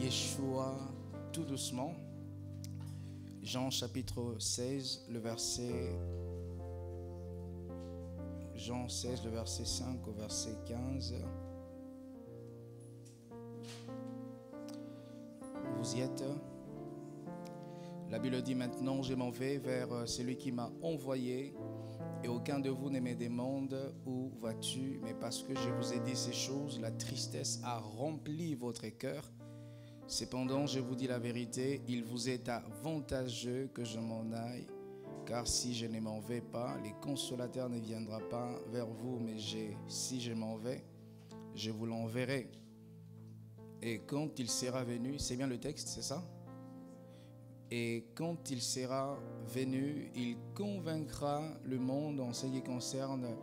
Yeshua tout doucement. Jean chapitre 16, le verset... Jean 16, le verset 5 au verset 15. Vous y êtes? La Bible dit maintenant, je m'en vais vers celui qui m'a envoyé et aucun de vous ne me demande où vas-tu, mais parce que je vous ai dit ces choses, la tristesse a rempli votre cœur. Cependant, je vous dis la vérité, il vous est avantageux que je m'en aille, car si je ne m'en vais pas, le consolateur ne viendra pas vers vous, mais si je m'en vais, je vous l'enverrai. Et quand il sera venu, c'est bien le texte, c'est ça? Et quand il sera venu, il convaincra le monde en ce qui concerne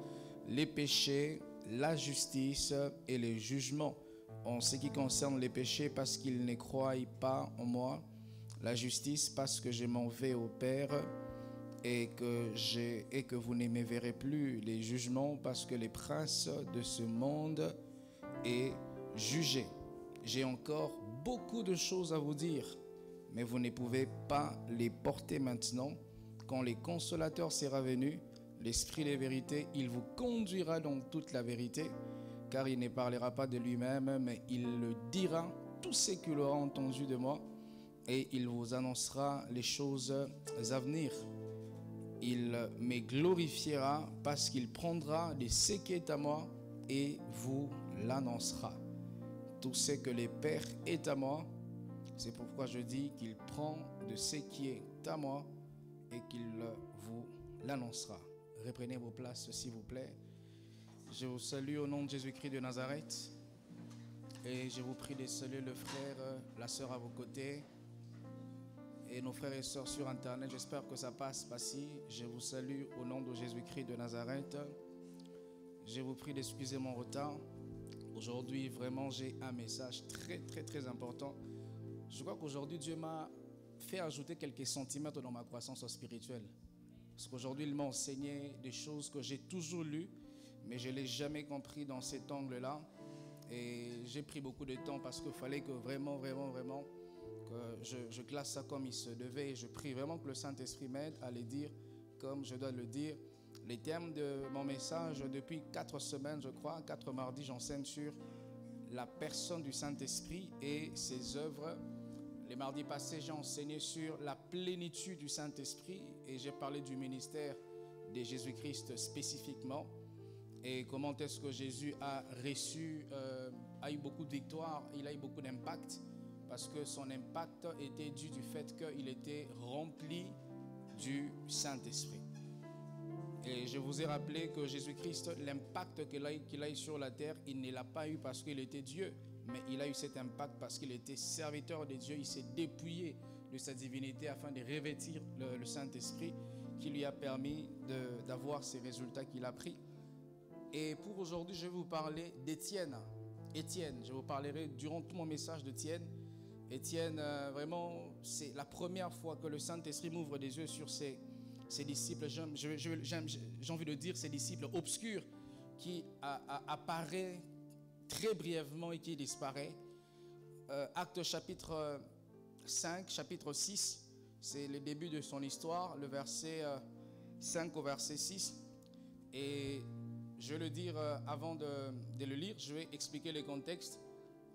les péchés, la justice et les jugements. En ce qui concerne les péchés, parce qu'ils ne croient pas en moi. La justice, parce que je m'en vais au Père et que vous ne me verrez plus. Les jugements, parce que les princes de ce monde est jugé. J'ai encore beaucoup de choses à vous dire, mais vous ne pouvez pas les porter maintenant. Quand le consolateur sera venu, l'Esprit de vérité, il vous conduira dans toute la vérité, car il ne parlera pas de lui-même, mais il le dira tout ce qu'il aura entendu de moi, et il vous annoncera les choses à venir. Il me glorifiera parce qu'il prendra de ce qui est à moi et vous l'annoncera. Tout ce que le Père est à moi, c'est pourquoi je dis qu'il prend de ce qui est à moi et qu'il vous l'annoncera. Reprenez vos places s'il vous plaît. Je vous salue au nom de Jésus-Christ de Nazareth et je vous prie de saluer le frère, la sœur à vos côtés et nos frères et sœurs sur internet. J'espère que ça passe ici. Je vous salue au nom de Jésus-Christ de Nazareth. Je vous prie d'excuser mon retard. Aujourd'hui, vraiment, j'ai un message très important. Je crois qu'aujourd'hui, Dieu m'a fait ajouter quelques centimètres dans ma croissance spirituelle. Parce qu'aujourd'hui, il m'a enseigné des choses que j'ai toujours lues, mais je ne l'ai jamais compris dans cet angle-là. Et j'ai pris beaucoup de temps parce qu'il fallait que vraiment, que je classe ça comme il se devait. Et je prie vraiment que le Saint-Esprit m'aide à le dire comme je dois le dire. Les thèmes de mon message, depuis 4 semaines, je crois, 4 mardis, j'enseigne sur la personne du Saint-Esprit et ses œuvres. Les mardis passés, j'ai enseigné sur la plénitude du Saint-Esprit et j'ai parlé du ministère de Jésus-Christ spécifiquement et comment est-ce que Jésus a reçu, a eu beaucoup de victoires, il a eu beaucoup d'impact parce que son impact était dû du fait qu'il était rempli du Saint-Esprit. Et je vous ai rappelé que Jésus-Christ, l'impact qu'il a eu sur la terre, il ne l'a pas eu parce qu'il était Dieu, mais il a eu cet impact parce qu'il était serviteur de Dieu. Il s'est dépouillé de sa divinité afin de revêtir le Saint-Esprit qui lui a permis d'avoir ces résultats qu'il a pris. Et pour aujourd'hui, je vais vous parler d'Étienne. Étienne, je vous parlerai durant tout mon message d'Étienne. Étienne, vraiment, c'est la première fois que le Saint-Esprit m'ouvre des yeux sur ses disciples, j'ai envie de dire ces disciples obscurs qui apparaissent très brièvement et qui disparaissent. Actes chapitre 5, chapitre 6, c'est le début de son histoire, le verset 5 au verset 6. Et je vais le dire avant de le lire, je vais expliquer le contexte.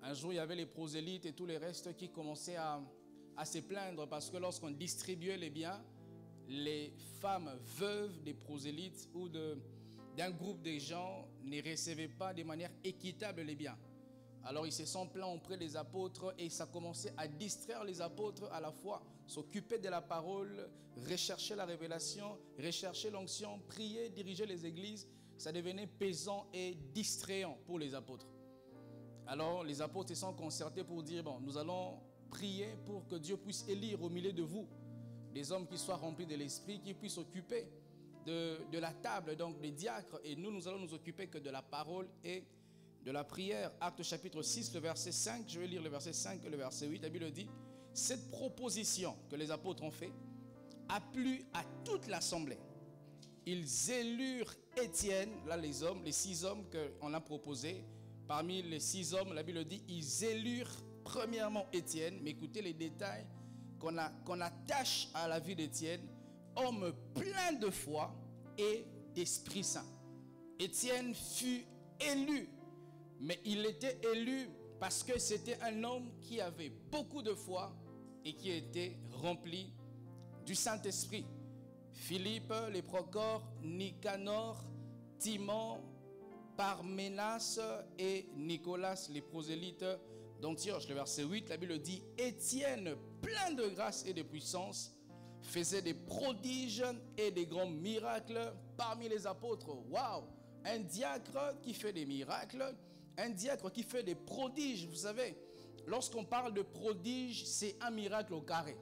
Un jour, il y avait les prosélytes et tous les restes qui commençaient à se plaindre parce que lorsqu'on distribuait les biens, les femmes veuves des prosélytes ou d'un groupe de gens ne recevaient pas de manière équitable les biens. Alors ils se sont plaints auprès des apôtres et ça commençait à distraire les apôtres à la fois, s'occuper de la parole, rechercher la révélation, rechercher l'onction, prier, diriger les églises. Ça devenait pesant et distrayant pour les apôtres. Alors les apôtres se sont concertés pour dire, bon, nous allons prier pour que Dieu puisse élire au milieu de vous des hommes qui soient remplis de l'esprit, qui puissent s'occuper de la table, donc des diacres. Et nous allons nous occuper que de la parole et de la prière. Actes chapitre 6, le verset 5. Je vais lire le verset 5 et le verset 8. La Bible dit, cette proposition que les apôtres ont faite a plu à toute l'assemblée. Ils élurent Étienne, là les hommes, les 6 hommes qu'on a proposés. Parmi les 6 hommes, la Bible dit, ils élurent premièrement Étienne, mais écoutez les détails qu'on attache à la vie d'Étienne, homme plein de foi et d'Esprit Saint. Étienne fut élu, mais il était élu parce que c'était un homme qui avait beaucoup de foi et qui était rempli du Saint-Esprit. Philippe, les Prochores, Nicanor, Timon, Parménas et Nicolas, les prosélytes d'Antioche. Le verset 8, la Bible dit « Étienne, plein de grâce et de puissance, faisait des prodiges et des grands miracles parmi les apôtres. » Waouh! Un diacre qui fait des miracles, un diacre qui fait des prodiges. Vous savez, lorsqu'on parle de prodige, c'est un miracle au carré.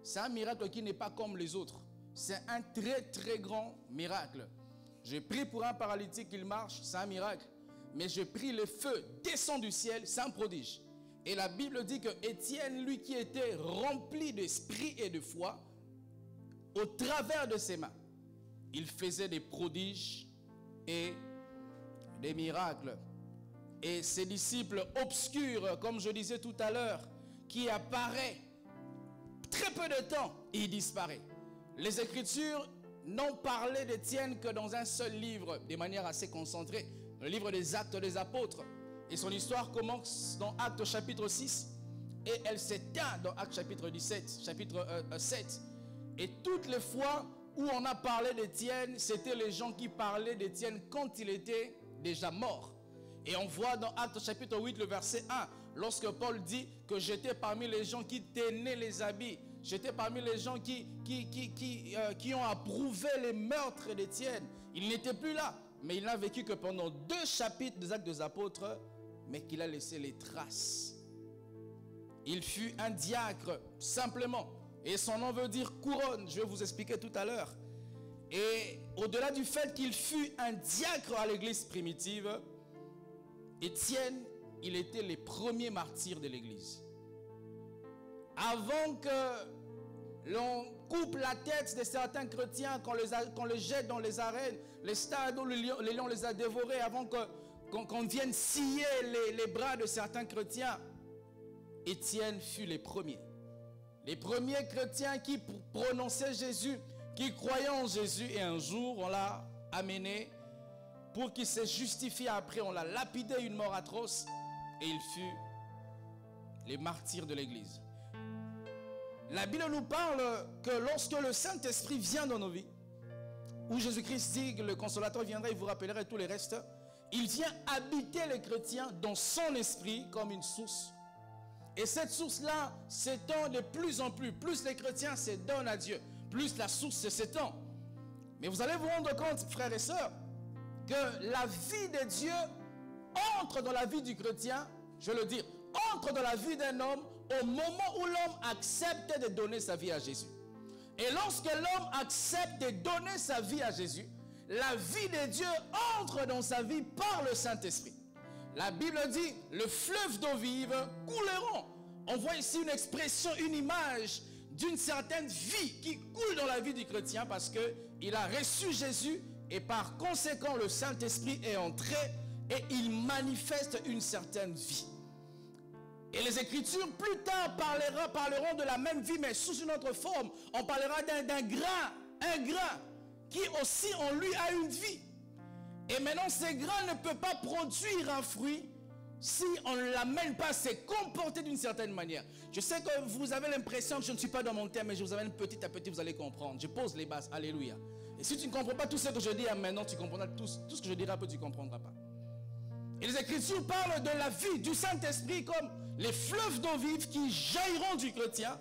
C'est un miracle qui n'est pas comme les autres. C'est un très très grand miracle. J'ai prié pour un paralytique, il marche, c'est un miracle. Mais j'ai pris le feu, descend du ciel, c'est un prodige. Et la Bible dit que Étienne, lui qui était rempli d'esprit et de foi, au travers de ses mains, il faisait des prodiges et des miracles. Et ses disciples obscurs, comme je disais tout à l'heure, qui apparaît très peu de temps et il disparaît. Les Écritures n'ont parlé d'Étienne que dans un seul livre, de manière assez concentrée, le livre des Actes des Apôtres. Et son histoire commence dans Actes chapitre 6 et elle s'éteint dans Actes chapitre 17, chapitre 7. Et toutes les fois où on a parlé d'Étienne, c'était les gens qui parlaient d'Étienne quand il était déjà mort. Et on voit dans Actes chapitre 8, le verset 1, lorsque Paul dit que j'étais parmi les gens qui tenaient les habits, j'étais parmi les gens qui ont approuvé les meurtres d'Étienne. Il n'était plus là, mais il n'a vécu que pendant 2 chapitres des Actes des Apôtres, mais qu'il a laissé les traces. Il fut un diacre, simplement. Et son nom veut dire couronne, je vais vous expliquer tout à l'heure. Et au-delà du fait qu'il fut un diacre à l'église primitive, Étienne, il était les premiers martyrs de l'église. Avant que l'on coupe la tête de certains chrétiens, qu'on les jette dans les arènes, les stades où les lions les a dévorés, avant qu'on vienne scier les bras de certains chrétiens, Étienne fut les premiers. Les premiers chrétiens qui prononçaient Jésus, qui croyaient en Jésus, et un jour on l'a amené pour qu'il se justifie. Après on l'a lapidé une mort atroce et il fut les martyrs de l'église. La Bible nous parle que lorsque le Saint-Esprit vient dans nos vies, où Jésus-Christ dit que le Consolateur viendra, il vous rappellerait tout le reste, il vient habiter les chrétiens dans son esprit comme une source. Et cette source-là s'étend de plus en plus. Plus les chrétiens se donnent à Dieu, plus la source s'étend. Mais vous allez vous rendre compte, frères et sœurs, que la vie de Dieu entre dans la vie du chrétien, je veux le dire, entre dans la vie d'un homme au moment où l'homme accepte de donner sa vie à Jésus. Et lorsque l'homme accepte de donner sa vie à Jésus, la vie de Dieu entre dans sa vie par le Saint-Esprit. La Bible dit, le fleuve d'eau vive couleront. On voit ici une expression, une image d'une certaine vie qui coule dans la vie du chrétien parce qu'il a reçu Jésus et par conséquent le Saint-Esprit est entré et il manifeste une certaine vie. Et les Écritures plus tard parleront de la même vie mais sous une autre forme. On parlera d'un grain, un grain qui aussi en lui a une vie. Et maintenant, ce grain ne peut pas produire un fruit si on ne l'amène pas à se comporter d'une certaine manière. Je sais que vous avez l'impression que je ne suis pas dans mon thème, mais je vous amène petit à petit, vous allez comprendre. Je pose les bases, alléluia. Et si tu ne comprends pas tout ce que je dis maintenant, tu comprendras tout ce que je dirai un peu, tu ne comprendras pas. Et les Écritures parlent de la vie du Saint-Esprit comme les fleuves d'eau vive qui jailliront du chrétien.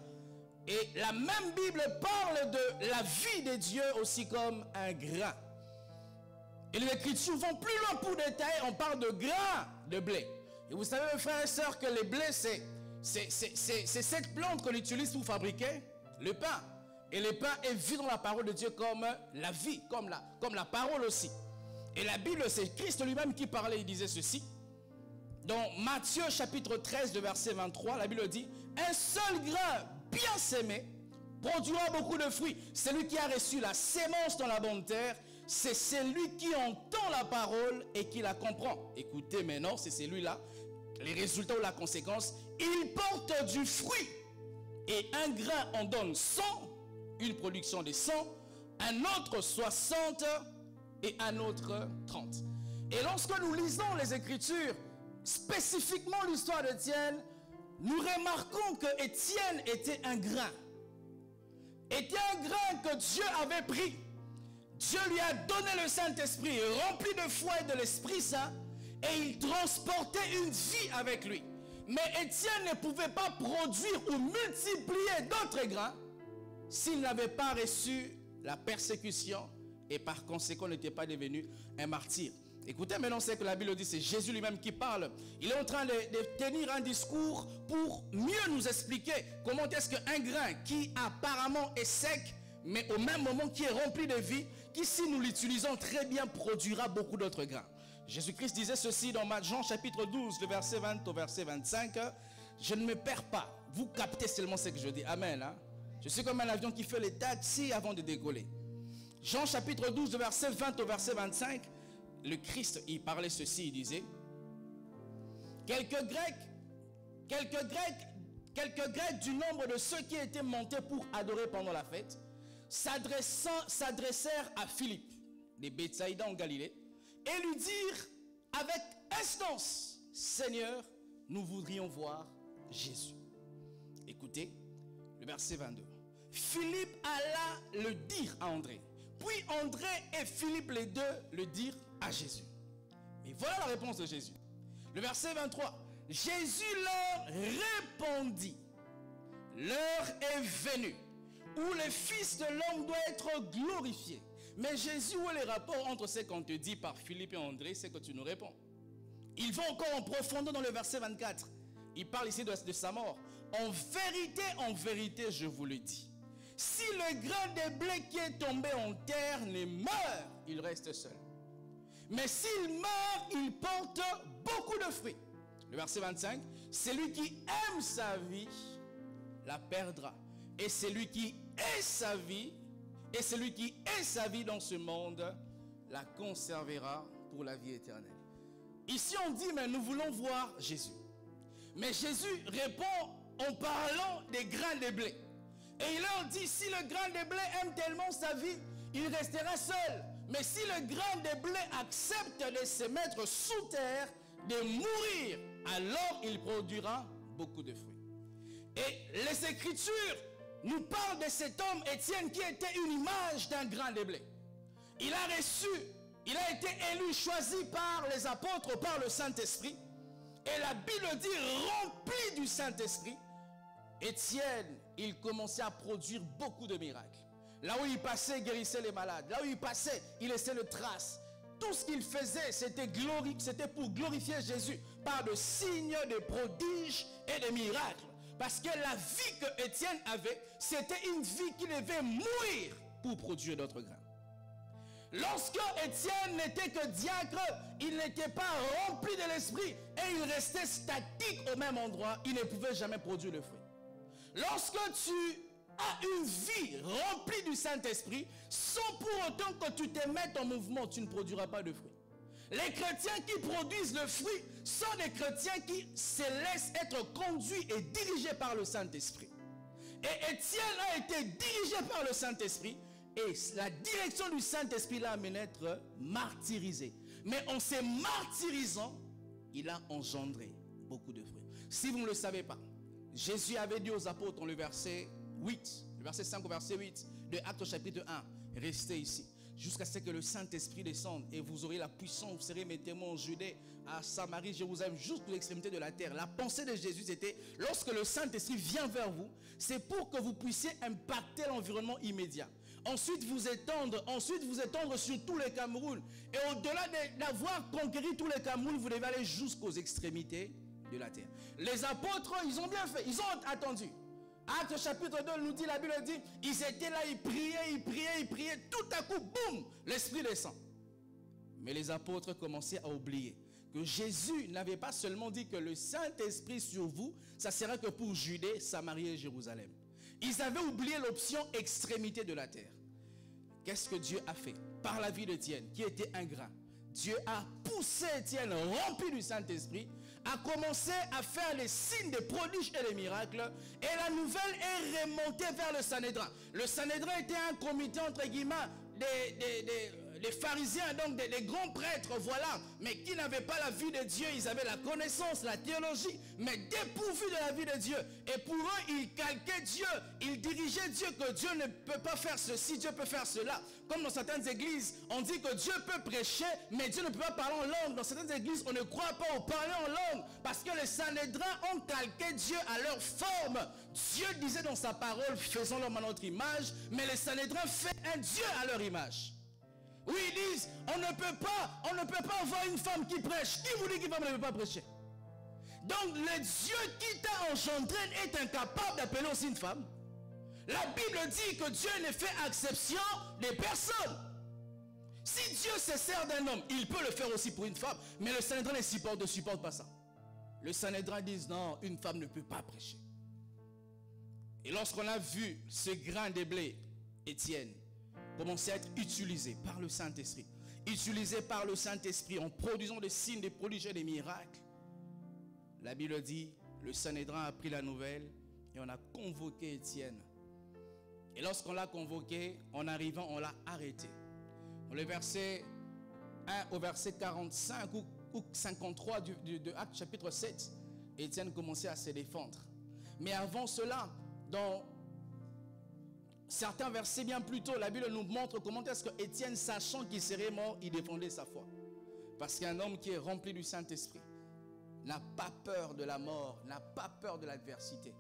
Et la même Bible parle de la vie de Dieu aussi comme un grain. Et les Écritures vont plus loin pour détailler. On parle de grains de blé. Et vous savez, mes frères et sœurs, que les blés, c'est cette plante qu'on utilise pour fabriquer le pain. Et le pain est vu dans la parole de Dieu comme la vie, comme la parole aussi. Et la Bible, c'est Christ lui-même qui parlait, il disait ceci. Dans Matthieu chapitre 13, de verset 23, la Bible dit, un seul grain bien sémé produira beaucoup de fruits. Celui qui a reçu la sémence dans la bonne terre, c'est celui qui entend la parole et qui la comprend. Écoutez maintenant, c'est celui-là, les résultats ou la conséquence, il porte du fruit. Et un grain en donne 100, une production de 100, un autre 60 et un autre 30. Et lorsque nous lisons les Écritures, spécifiquement l'histoire d'Étienne, nous remarquons que Étienne était un grain. Était un grain que Dieu avait pris. Dieu lui a donné le Saint-Esprit, rempli de foi et de l'Esprit Saint, et il transportait une vie avec lui. Mais Étienne ne pouvait pas produire ou multiplier d'autres grains s'il n'avait pas reçu la persécution et par conséquent n'était pas devenu un martyr. Écoutez, maintenant c'est que la Bible dit, c'est Jésus lui-même qui parle. Il est en train de tenir un discours pour mieux nous expliquer comment est-ce qu'un grain qui apparemment est sec, mais au même moment qui est rempli de vie, qui si nous l'utilisons très bien produira beaucoup d'autres grains. Jésus-Christ disait ceci dans Jean chapitre 12, le verset 20 au verset 25. Je ne me perds pas. Vous captez seulement ce que je dis. Amen. Hein? Je suis comme un avion qui fait les taxis avant de décoller. Jean chapitre 12, le verset 20 au verset 25. Le Christ, il parlait ceci, il disait, quelques Grecs du nombre de ceux qui étaient montés pour adorer pendant la fête, s'adressèrent à Philippe, de Bethsaïda en Galilée, et lui dirent avec instance, Seigneur, nous voudrions voir Jésus. Écoutez, le verset 22. Philippe alla le dire à André. Puis André et Philippe les deux le dirent à Jésus. Et voilà la réponse de Jésus. Le verset 23. Jésus leur répondit. L'heure est venue où le Fils de l'homme doit être glorifié. Mais Jésus, où est le rapport entre ce qu'on te dit par Philippe et André, c'est que tu nous réponds. Il va encore en profondeur dans le verset 24. Il parle ici de sa mort. En vérité, je vous le dis. Si le grain de blé qui est tombé en terre ne meurt, il reste seul. Mais s'il meurt, il porte beaucoup de fruits. Le verset 25. Celui qui aime sa vie la perdra. Et celui qui est sa vie, dans ce monde, la conservera pour la vie éternelle. Ici on dit, mais nous voulons voir Jésus. Mais Jésus répond en parlant des grains de blé. Et il leur dit, si le grain de blé aime tellement sa vie, il restera seul. Mais si le grain de blé accepte de se mettre sous terre, de mourir, alors il produira beaucoup de fruits. Et les Écritures nous parlent de cet homme, Étienne, qui était une image d'un grain de blé. Il a été élu, choisi par les apôtres, par le Saint-Esprit. Et la Bible dit, rempli du Saint-Esprit, Étienne, il commençait à produire beaucoup de miracles. Là où il passait, il guérissait les malades. Là où il passait, il laissait le trace. Tout ce qu'il faisait, c'était pour glorifier Jésus par de signes, de prodiges et de miracles. Parce que la vie que Étienne avait, c'était une vie qui devait mourir pour produire d'autres grains. Lorsque Étienne n'était que diacre, il n'était pas rempli de l'esprit et il restait statique au même endroit, il ne pouvait jamais produire le fruit. Lorsque tu as une vie remplie du Saint-Esprit, sans pour autant que tu te mettes en mouvement, tu ne produiras pas de fruit. Les chrétiens qui produisent le fruit sont des chrétiens qui se laissent être conduits et dirigés par le Saint-Esprit. Et Étienne a été dirigé par le Saint-Esprit et la direction du Saint-Esprit l'a amené à être martyrisé. Mais en se martyrisant, il a engendré beaucoup de fruits. Si vous ne le savez pas, Jésus avait dit aux apôtres dans le verset 8, le verset 5 au verset 8 de Actes chapitre 1, restez ici jusqu'à ce que le Saint-Esprit descende et vous aurez la puissance, vous serez mes témoins en Judée, à Samarie, Jérusalem, jusqu'à l'extrémité de la terre. La pensée de Jésus c'était, lorsque le Saint-Esprit vient vers vous, c'est pour que vous puissiez impacter l'environnement immédiat. Ensuite vous étendre sur tous les Cameroun. Et au-delà d'avoir conquéri tous les Cameroun, vous devez aller jusqu'aux extrémités de la terre. Les apôtres, ils ont bien fait, ils ont attendu. Acte chapitre 2 nous dit, la Bible dit, ils étaient là, ils priaient, tout à coup, boum, l'Esprit descend. Mais les apôtres commençaient à oublier que Jésus n'avait pas seulement dit que le Saint-Esprit sur vous, ça serait que pour Judée, Samarie et Jérusalem. Ils avaient oublié l'option extrémité de la terre. Qu'est-ce que Dieu a fait? Par la vie d'Étienne, qui était un grain. Dieu a poussé Étienne, rempli du Saint-Esprit, a commencé à faire les signes, des prodiges et les miracles. Et la nouvelle est remontée vers le Sanhédrin. Le Sanhédrin était un comité, entre guillemets, des pharisiens, donc des grands prêtres, voilà, mais qui n'avaient pas la vie de Dieu. Ils avaient la connaissance, la théologie, mais dépourvus de la vie de Dieu. Et pour eux, ils calquaient Dieu, ils dirigeaient Dieu, que Dieu ne peut pas faire ceci, Dieu peut faire cela. Comme dans certaines églises, on dit que Dieu peut prêcher, mais Dieu ne peut pas parler en langue. Dans certaines églises, on ne croit pas au parler en langue, parce que les Sanhédrins ont calqué Dieu à leur forme. Dieu disait dans sa parole, faisons-leur à notre image, mais les Sanhédrins fait un Dieu à leur image. Oui, ils disent, on ne peut pas avoir une femme qui prêche. Qui vous dit qu'une femme ne peut pas prêcher? Donc, le Dieu qui t'a engendré est incapable d'appeler aussi une femme. La Bible dit que Dieu ne fait exception des personnes. Si Dieu se sert d'un homme, il peut le faire aussi pour une femme. Mais le Sanhédrin ne supporte pas ça. Le Sanhédrin dit, non, une femme ne peut pas prêcher. Et lorsqu'on a vu ce grain de blé, Étienne, commencer à être utilisé par le Saint-Esprit. Utilisé par le Saint-Esprit en produisant des signes, des prodiges et des miracles. La Bible dit, le Sanhédrin a pris la nouvelle et on a convoqué Étienne. Et lorsqu'on l'a convoqué, en arrivant, on l'a arrêté. Le verset 1 au verset 45 ou 53 de Actes chapitre 7, Étienne commençait à se défendre. Mais avant cela, dans certains versets bien plus tôt, la Bible nous montre comment est-ce que Étienne, sachant qu'il serait mort, il défendait sa foi. Parce qu'un homme qui est rempli du Saint-Esprit n'a pas peur de la mort, n'a pas peur de l'adversité.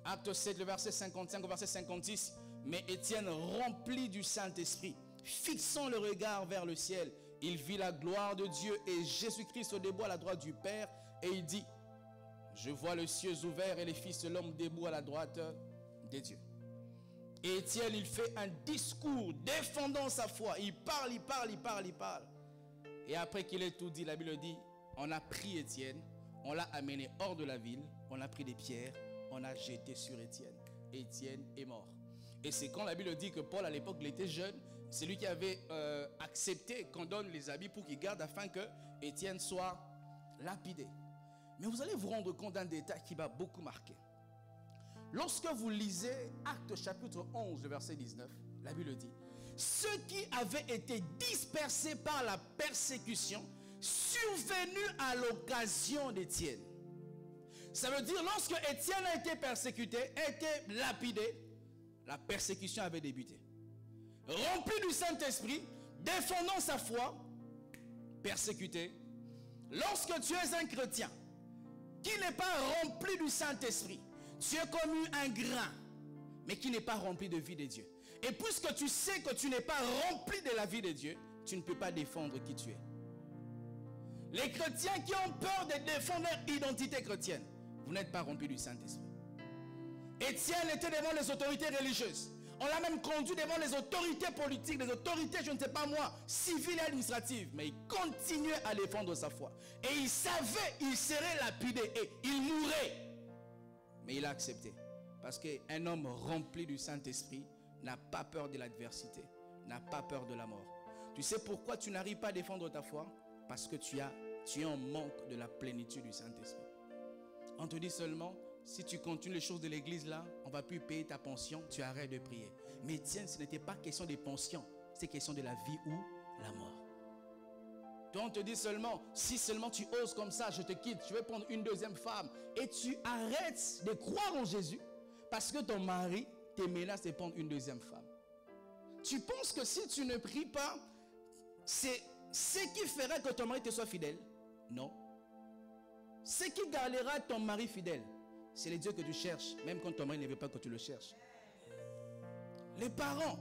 Acte 7, le verset 55 au verset 56. Mais Étienne, rempli du Saint-Esprit, fixant le regard vers le ciel, il vit la gloire de Dieu et Jésus-Christ debout à la droite du Père. Et il dit, je vois les cieux ouverts et les fils de l'homme debout à la droite de Dieu. Et Étienne, il fait un discours défendant sa foi. Il parle. Et après qu'il ait tout dit, la Bible dit, on a pris Étienne, on l'a amené hors de la ville, on a pris des pierres, on a jeté sur Étienne. Étienne est mort. Et c'est quand la Bible dit que Paul, à l'époque, il était jeune, c'est lui qui avait accepté qu'on donne les habits pour qu'il garde afin que Étienne soit lapidé. Mais vous allez vous rendre compte d'un détail qui m'a beaucoup marqué. Lorsque vous lisez Actes chapitre 11, le verset 19, la Bible dit, ceux qui avaient été dispersés par la persécution survenue à l'occasion d'Étienne. Ça veut dire lorsque Étienne a été persécuté, a été lapidé, la persécution avait débuté. Rempli du Saint-Esprit, défendant sa foi, persécuté. Lorsque tu es un chrétien qui n'est pas rempli du Saint-Esprit, tu es comme un grain, mais qui n'est pas rempli de vie de Dieu. Et puisque tu sais que tu n'es pas rempli de la vie de Dieu, tu ne peux pas défendre qui tu es. Les chrétiens qui ont peur de défendre leur identité chrétienne, vous n'êtes pas rempli du Saint-Esprit. Étienne était devant les autorités religieuses. On l'a même conduit devant les autorités politiques, les autorités, je ne sais pas moi, civiles et administratives. Mais il continuait à défendre sa foi. Et il savait qu'il serait lapidé et il mourrait. Mais il a accepté. Parce qu'un homme rempli du Saint-Esprit n'a pas peur de l'adversité, n'a pas peur de la mort. Tu sais pourquoi tu n'arrives pas à défendre ta foi? Parce que tu es en manque de la plénitude du Saint-Esprit. On te dit seulement, si tu continues les choses de l'église là, on ne va plus payer ta pension, tu arrêtes de prier. Mais Étienne, ce n'était pas question des pensions, c'est question de la vie ou la mort. Toi, on te dit seulement, si seulement tu oses comme ça, je te quitte, je vais prendre une deuxième femme. Et tu arrêtes de croire en Jésus parce que ton mari te menace de prendre une deuxième femme. Tu penses que si tu ne pries pas, c'est ce qui ferait que ton mari te soit fidèle? Non. Ce qui gardera ton mari fidèle, c'est le Dieu que tu cherches, même quand ton mari ne veut pas que tu le cherches. Les parents,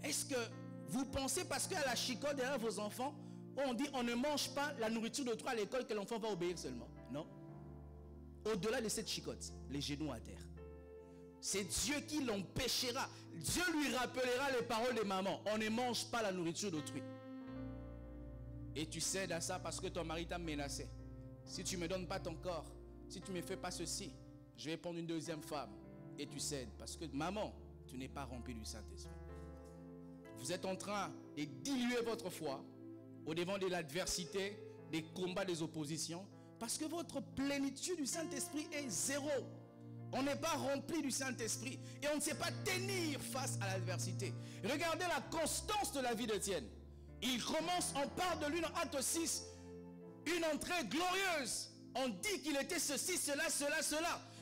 est-ce que vous pensez parce qu'à la chicote derrière vos enfants, on dit on ne mange pas la nourriture d'autrui à l'école que l'enfant va obéir seulement? Non. Au-delà de cette chicote, les genoux à terre. C'est Dieu qui l'empêchera. Dieu lui rappellera les paroles de maman. On ne mange pas la nourriture d'autrui. Et tu cèdes à ça parce que ton mari t'a menacé. Si tu ne me donnes pas ton corps, si tu ne me fais pas ceci, je vais prendre une deuxième femme. Et tu cèdes parce que maman, tu n'es pas rempli du Saint-Esprit. Vous êtes en train de diluer votre foi au devant de l'adversité, des combats, des oppositions, Parce que votre plénitude du Saint-Esprit est zéro. On n'est pas rempli du Saint-Esprit. Et on ne sait pas tenir face à l'adversité. Regardez la constance de la vie d'Étienne. Il commence, on parle de lui dans Acte 6, une entrée glorieuse. On dit qu'il était ceci, cela.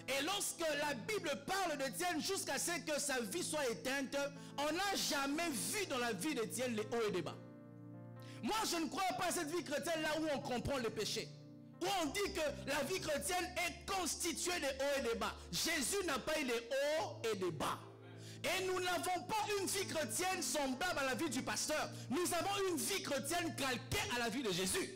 Et lorsque la Bible parle d'Étienne jusqu'à ce que sa vie soit éteinte, on n'a jamais vu dans la vie d'Étienne les hauts et les bas. Moi, je ne crois pas à cette vie chrétienne là où on comprend le péché. Où on dit que la vie chrétienne est constituée des hauts et des bas. Jésus n'a pas eu des hauts et des bas. Et nous n'avons pas une vie chrétienne semblable à la vie du pasteur. Nous avons une vie chrétienne calquée à la vie de Jésus.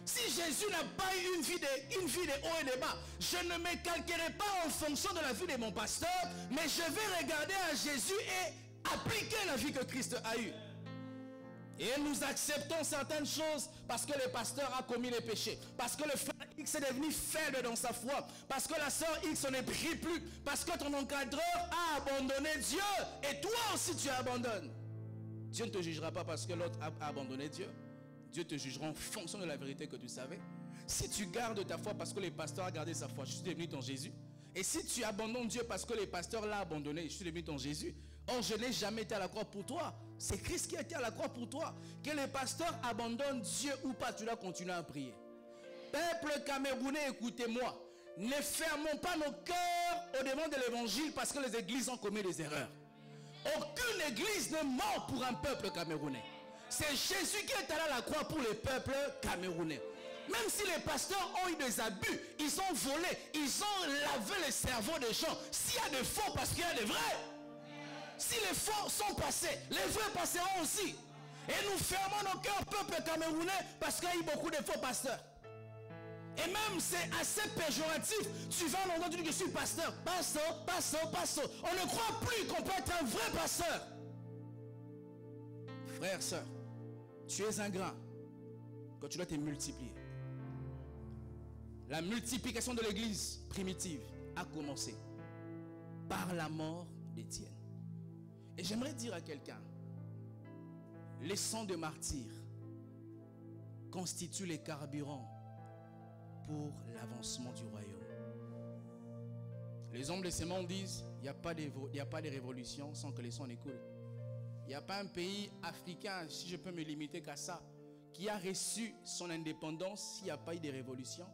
Si Jésus n'a pas eu une vie des hauts et des bas, je ne me calquerai pas en fonction de la vie de mon pasteur, mais je vais regarder à Jésus et appliquer la vie que Christ a eue. Et nous acceptons certaines choses parce que le pasteur a commis les péchés, parce que le frère X est devenu faible dans sa foi, parce que la sœur X ne prie plus, parce que ton encadreur a abandonné Dieu et toi aussi tu abandonnes. Dieu ne te jugera pas parce que l'autre a abandonné Dieu. Dieu te jugera en fonction de la vérité que tu savais. Si tu gardes ta foi parce que le pasteur a gardé sa foi, je suis devenu ton Jésus. Et si tu abandonnes Dieu parce que le pasteur l'a abandonné, je suis devenu ton Jésus. Or, je n'ai jamais été à la croix pour toi. C'est Christ qui a été à la croix pour toi. Que le pasteur abandonne Dieu ou pas, tu dois continuer à prier. Peuple camerounais, écoutez-moi. Ne fermons pas nos cœurs au devant de l'évangile parce que les églises ont commis des erreurs. Aucune église ne ment pour un peuple camerounais. C'est Jésus qui est allé à la croix pour le peuple camerounais. Même si les pasteurs ont eu des abus, ils ont volé, ils ont lavé le cerveau des gens. S'il y a des faux, parce qu'il y a des vrais. Si les faux sont passés, les vrais passeront aussi. Et nous fermons nos cœurs, peuple camerounais, parce qu'il y a eu beaucoup de faux pasteurs. Et même c'est assez péjoratif. Tu vas en entendre que je suis pasteur. Pasteur. On ne croit plus qu'on peut être un vrai pasteur. Frère, sœur, tu es un grand. Quand tu dois te multiplier. La multiplication de l'église primitive a commencé par la mort d'Étienne. Et j'aimerais dire à quelqu'un, les sangs de martyrs constituent les carburants pour l'avancement du royaume. Les hommes de ce monde disent, il n'y a pas de révolution sans que les sangs ne coulent. Il n'y a pas un pays africain, si je peux me limiter qu'à ça, qui a reçu son indépendance s'il n'y a pas eu de révolution.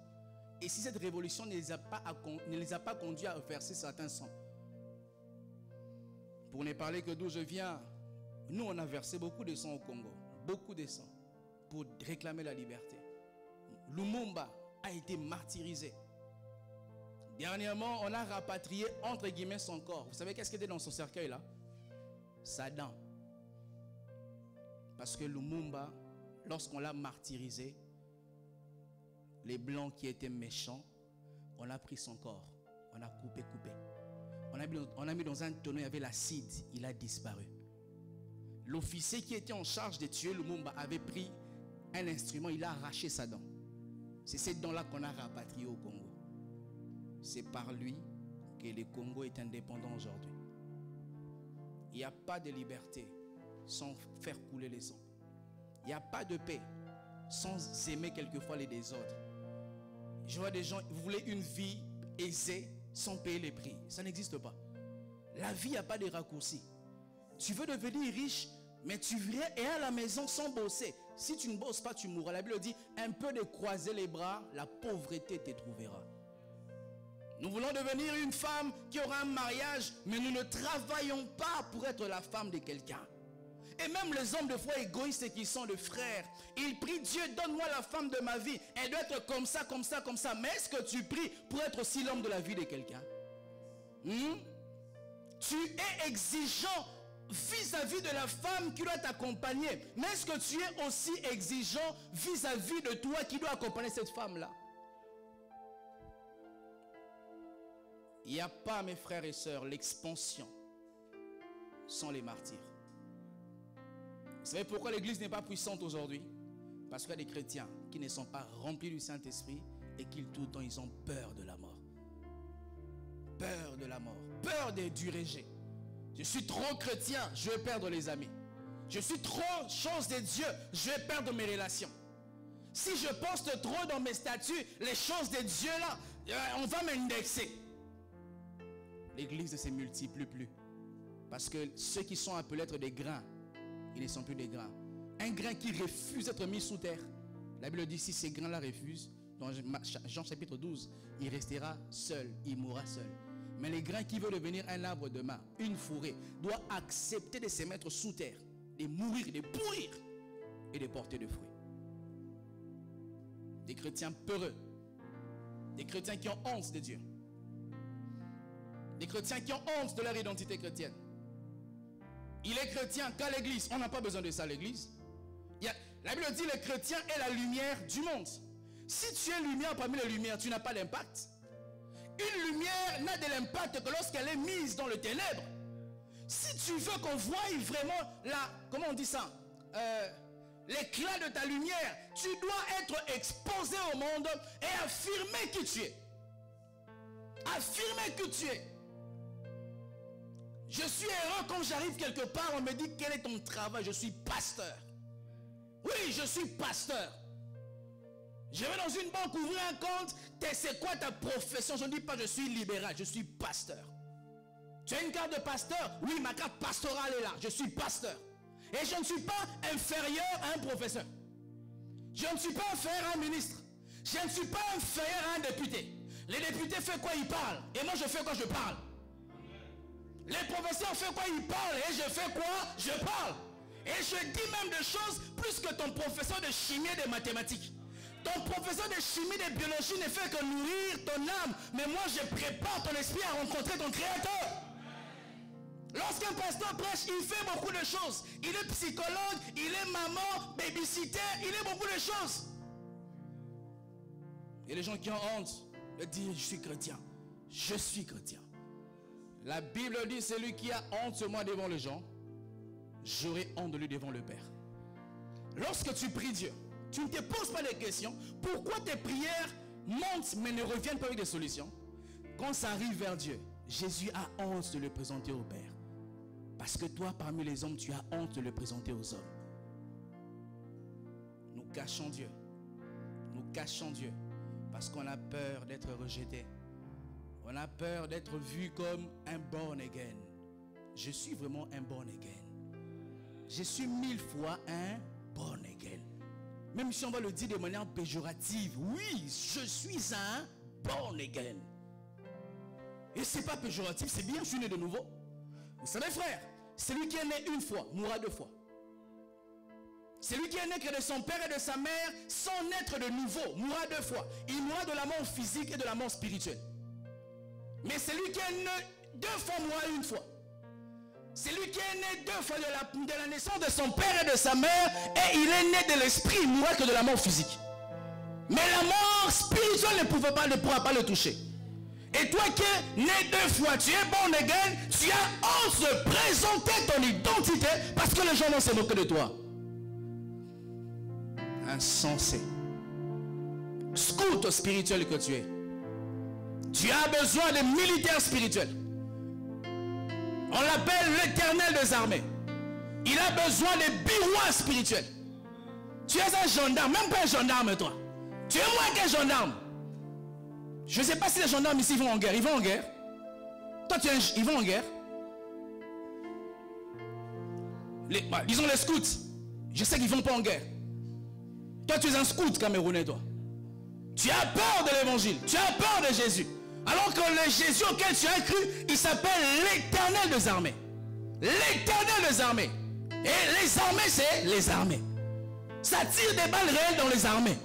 Et si cette révolution ne les a pas conduits à verser certains sangs. Pour ne parler que d'où je viens, nous on a versé beaucoup de sang au Congo. Beaucoup de sang. Pour réclamer la liberté. Lumumba a été martyrisé. Dernièrement, on a rapatrié entre guillemets son corps. Vous savez qu'est-ce qui était dans son cercueil là? Sa dent. Parce que Lumumba, lorsqu'on l'a martyrisé, les blancs qui étaient méchants, on a pris son corps, on a coupé. On a mis dans un tonneau, il y avait l'acide, il a disparu. L'officier qui était en charge de tuer Lumumba avait pris un instrument, il a arraché sa dent. C'est cette dent-là qu'on a rapatriée au Congo. C'est par lui que le Congo est indépendant aujourd'hui. Il n'y a pas de liberté sans faire couler les sangs. Il n'y a pas de paix sans aimer quelquefois les désordres. Je vois des gens, vous voulez une vie aisée sans payer les prix. Ça n'existe pas. La vie, il n'y a pas de raccourcis. Tu veux devenir riche, mais tu viens et à la maison sans bosser. Si tu ne bosses pas, tu mourras. La Bible dit, un peu de croiser les bras, la pauvreté te trouvera. Nous voulons devenir une femme qui aura un mariage, mais nous ne travaillons pas pour être la femme de quelqu'un. Et même les hommes de foi égoïstes qui sont des frères, ils prient Dieu, donne-moi la femme de ma vie. Elle doit être comme ça. Mais est-ce que tu pries pour être aussi l'homme de la vie de quelqu'un? Tu es exigeant vis-à-vis de la femme qui doit t'accompagner. Mais est-ce que tu es aussi exigeant vis-à-vis de toi qui doit accompagner cette femme-là? Il n'y a pas, mes frères et sœurs, l'expansion sans les martyrs. Vous savez pourquoi l'église n'est pas puissante aujourd'hui? Parce qu'il y a des chrétiens qui ne sont pas remplis du Saint-Esprit et qui tout le temps ils ont peur de la mort. Peur de la mort. Peur du rejet. Je suis trop chrétien, je vais perdre les amis. Je suis trop chose de Dieu, je vais perdre mes relations. si je poste trop dans mes statuts, les choses de Dieu là, on va m'indexer. L'église ne se multiplie plus. Parce que ceux qui sont appelés être des grains, ils ne sont plus des grains. Un grain qui refuse d'être mis sous terre. La Bible dit, si ces grains-là refusent, dans Jean chapitre 12, il restera seul, il mourra seul. Mais les grains qui veulent devenir un arbre de main, une forêt, doivent accepter de se mettre sous terre, de mourir, de pourrir et de porter des fruits. Des chrétiens peureux, des chrétiens qui ont honte de Dieu, des chrétiens qui ont honte de leur identité chrétienne. Il est chrétien qu'à l'église, on n'a pas besoin de ça à l'église. La Bible dit le chrétien est la lumière du monde. Si tu es lumière parmi les lumières, tu n'as pas d'impact. Une lumière n'a de l'impact que lorsqu'elle est mise dans le ténèbre. Si tu veux qu'on voie vraiment comment on dit ça, l'éclat de ta lumière, tu dois être exposé au monde et affirmer qui tu es. Affirmer que tu es. Je suis heureux quand j'arrive quelque part, on me dit quel est ton travail. Je suis pasteur. Oui, je suis pasteur. Je vais dans une banque ouvrir un compte. C'est quoi ta profession? Je ne dis pas je suis libéral, je suis pasteur. Tu as une carte de pasteur? Oui, ma carte pastorale est là. Je suis pasteur. Et je ne suis pas inférieur à un professeur. Je ne suis pas inférieur à un ministre. Je ne suis pas inférieur à un député. Les députés font quoi? Ils parlent. Et moi je fais quoi? Je parle. Les professeurs font quoi? Ils parlent. Et je fais quoi? Je parle. Et je dis même des choses plus que ton professeur de chimie et de mathématiques. Ton professeur de chimie et de biologie ne fait que nourrir ton âme. Mais moi je prépare ton esprit à rencontrer ton créateur. Lorsqu'un pasteur prêche, il fait beaucoup de choses. Il est psychologue, il est maman, babysitter, il est beaucoup de choses. Et les gens qui ont honte de dire je suis chrétien. Je suis chrétien. La Bible dit celui qui a honte de moi devant les gens, j'aurai honte de lui devant le Père. Lorsque tu pries Dieu, tu ne te poses pas de questions. Pourquoi tes prières montent mais ne reviennent pas avec des solutions? Quand ça arrive vers Dieu, Jésus a honte de le présenter au Père. Parce que toi, parmi les hommes, tu as honte de le présenter aux hommes. Nous cachons Dieu. Nous cachons Dieu. Parce qu'on a peur d'être rejeté. On a peur d'être vu comme un born again. Je suis vraiment un born again. Je suis 1000 fois un born again. Même si on va le dire de manière péjorative. Oui, je suis un born again. Et ce n'est pas péjoratif, c'est bien, je suis né de nouveau. Vous savez frère, celui qui est né une fois, mourra deux fois. Celui qui est né que de son père et de sa mère, sans naître de nouveau, mourra deux fois. Il mourra de la mort physique et de la mort spirituelle. Mais celui qui est né deux fois mourra une fois. Celui qui est né deux fois de la naissance de son père et de sa mère, et il est né de l'esprit, il mourra que de la mort physique. Mais la mort spirituelle ne pourra pas le toucher. Et toi qui es né deux fois, tu es born again, tu as honte de présenter ton identité parce que les gens vont se moquer de toi. Insensé. Scout spirituel que tu es. Tu as besoin de militaires spirituels. On l'appelle l'Éternel des armées. Il a besoin de birouans spirituels. Tu es un gendarme, même pas un gendarme toi. Tu es moins qu'un gendarme. Je ne sais pas si les gendarmes ici vont en guerre. Ils vont en guerre. Toi, ils vont en guerre. Disons les scouts. Je sais qu'ils ne vont pas en guerre. Toi, tu es un scout camerounais, toi. Tu as peur de l'évangile. Tu as peur de Jésus. Alors que le Jésus auquel tu as cru, il s'appelle l'Éternel des armées. L'Éternel des armées. Et les armées, c'est les armées. Ça tire des balles réelles dans les armées.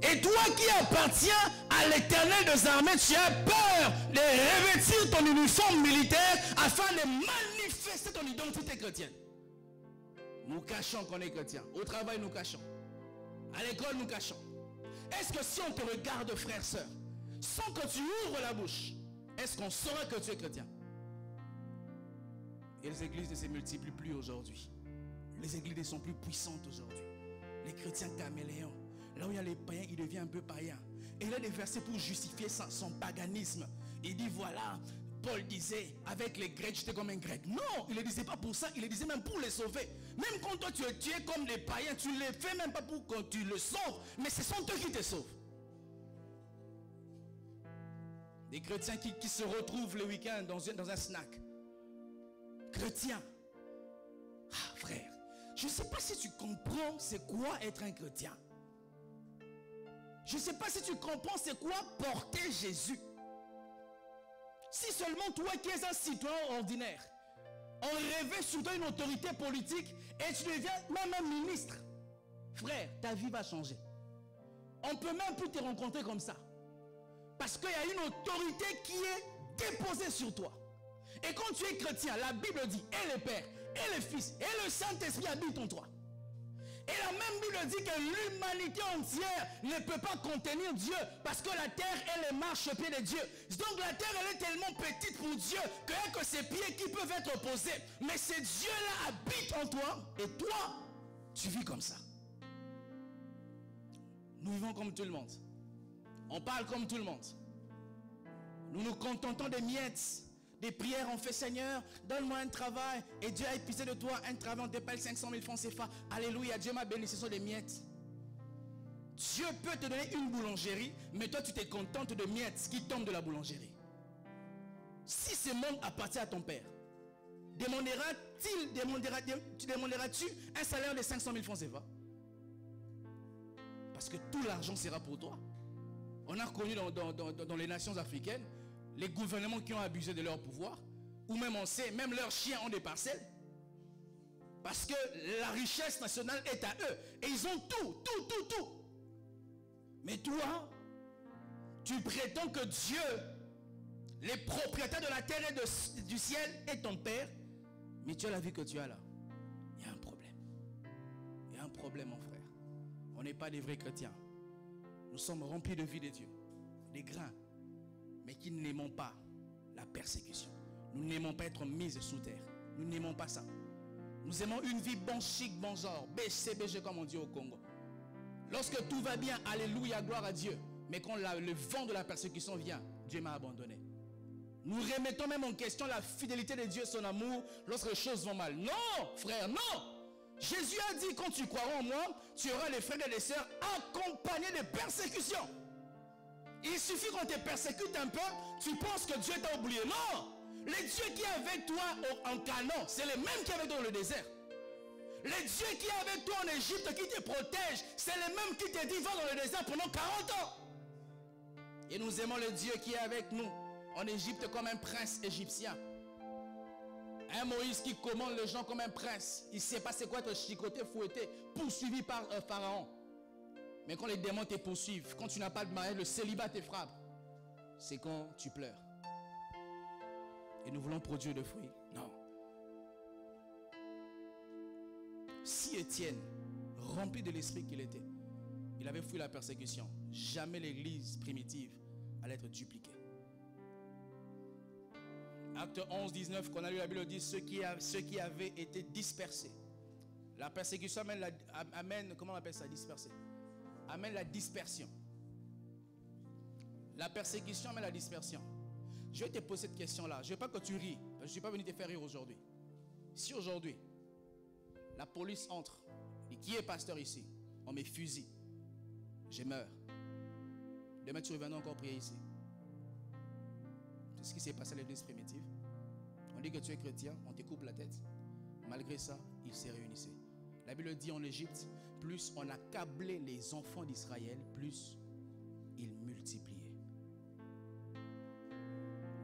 Et toi qui appartiens à l'Éternel des armées, tu as peur de revêtir ton uniforme militaire afin de manifester ton identité chrétienne. Nous cachons qu'on est chrétien. Au travail, nous cachons. À l'école, nous cachons. Est-ce que si on te regarde, frère, sœur, sans que tu ouvres la bouche, est-ce qu'on saura que tu es chrétien? Et les églises ne se multiplient plus aujourd'hui. Les églises ne sont plus puissantes aujourd'hui. Les chrétiens caméléons. Là où il y a les païens, il devient un peu païen. Et il a des versets pour justifier son paganisme. Il dit voilà, Paul disait, avec les Grecs, j'étais comme un Grec. Non, il ne le disait pas pour ça, il le disait même pour les sauver. Même quand toi tu es comme des païens, tu ne les fais même pas pour que tu le sauves, mais ce sont eux qui te sauvent. Des chrétiens qui se retrouvent le week-end dans un snack. Chrétien. Ah frère, je ne sais pas si tu comprends c'est quoi être un chrétien. Je ne sais pas si tu comprends c'est quoi porter Jésus. Si seulement toi qui es un citoyen ordinaire, on rêvait sur toi une autorité politique et tu deviens même un ministre. Frère, ta vie va changer. On ne peut même plus te rencontrer comme ça. Parce qu'il y a une autorité qui est déposée sur toi. Et quand tu es chrétien, la Bible dit, et le Père, et le Fils, et le Saint-Esprit habitent en toi. Et la même Bible dit que l'humanité entière ne peut pas contenir Dieu parce que la terre, elle marche au pied de Dieu. Donc la terre, elle est tellement petite pour Dieu qu'il n'y a que ses pieds qui peuvent être posés. Mais ce Dieu-là habite en toi et toi, tu vis comme ça. Nous vivons comme tout le monde. On parle comme tout le monde. Nous nous contentons des miettes. Des prières, on fait Seigneur, donne-moi un travail. Et Dieu a épuisé de toi un travail, on te paye 500 000 francs CFA. Alléluia, Dieu m'a béni, ce sont des miettes. Dieu peut te donner une boulangerie, mais toi tu te contentes de miettes qui tombent de la boulangerie. Si ce monde appartient à ton père, demanderas-tu un salaire de 500 000 francs CFA? Parce que tout l'argent sera pour toi. On a reconnu dans les nations africaines les gouvernements qui ont abusé de leur pouvoir, ou même on sait, même leurs chiens ont des parcelles, parce que la richesse nationale est à eux, et ils ont tout. Mais toi, tu prétends que Dieu, les propriétaires de la terre et du ciel, est ton Père, mais tu as la vie que tu as là. Il y a un problème. Il y a un problème, mon frère. On n'est pas des vrais chrétiens. Nous sommes remplis de vie de Dieu, des grains, mais qui n'aimons pas la persécution. Nous n'aimons pas être mis sous terre. Nous n'aimons pas ça. Nous aimons une vie bon chic, bon genre, BCBG comme on dit au Congo. Lorsque tout va bien, alléluia, gloire à Dieu. Mais quand le vent de la persécution vient, Dieu m'a abandonné. Nous remettons même en question la fidélité de Dieu, son amour, lorsque les choses vont mal. Non, frère, non. Jésus a dit, quand tu croiras en moi, tu auras les frères et les sœurs accompagnés de persécutions. Il suffit qu'on te persécute un peu, tu penses que Dieu t'a oublié. Non! Le Dieu qui est avec toi en Canaan, c'est le même qui est avec toi dans le désert. Le Dieu qui est avec toi en Égypte, qui te protège, c'est le même qui te dit va dans le désert pendant 40 ans. Et nous aimons le Dieu qui est avec nous en Égypte comme un prince égyptien. Un Moïse qui commande les gens comme un prince. Il ne sait pas c'est quoi être chicoté, fouetté, poursuivi par un pharaon. Mais quand les démons te poursuivent, quand tu n'as pas de mariage, le célibat te frappe. C'est quand tu pleures. Et nous voulons produire de fruits. Non. Si Étienne, rempli de l'esprit qu'il était, il avait fui la persécution, jamais l'église primitive allait être dupliquée. Acte 11, 19, qu'on a lu la Bible dit, ceux qui avaient été dispersés. La persécution amène, comment on appelle ça, disperser? Amène la dispersion. La persécution amène la dispersion. Je vais te poser cette question-là. Je ne veux pas que tu ris. Parce que je ne suis pas venu te faire rire aujourd'hui. Si aujourd'hui, la police entre, et qui est pasteur ici, on me fusille, je meurs. Demain, tu reviendras encore prier ici. C'est ce qui s'est passé à l'église primitive. On dit que tu es chrétien, on te coupe la tête. Malgré ça, ils se réunissaient. La Bible dit en Égypte, plus on accablait les enfants d'Israël, plus ils multipliaient.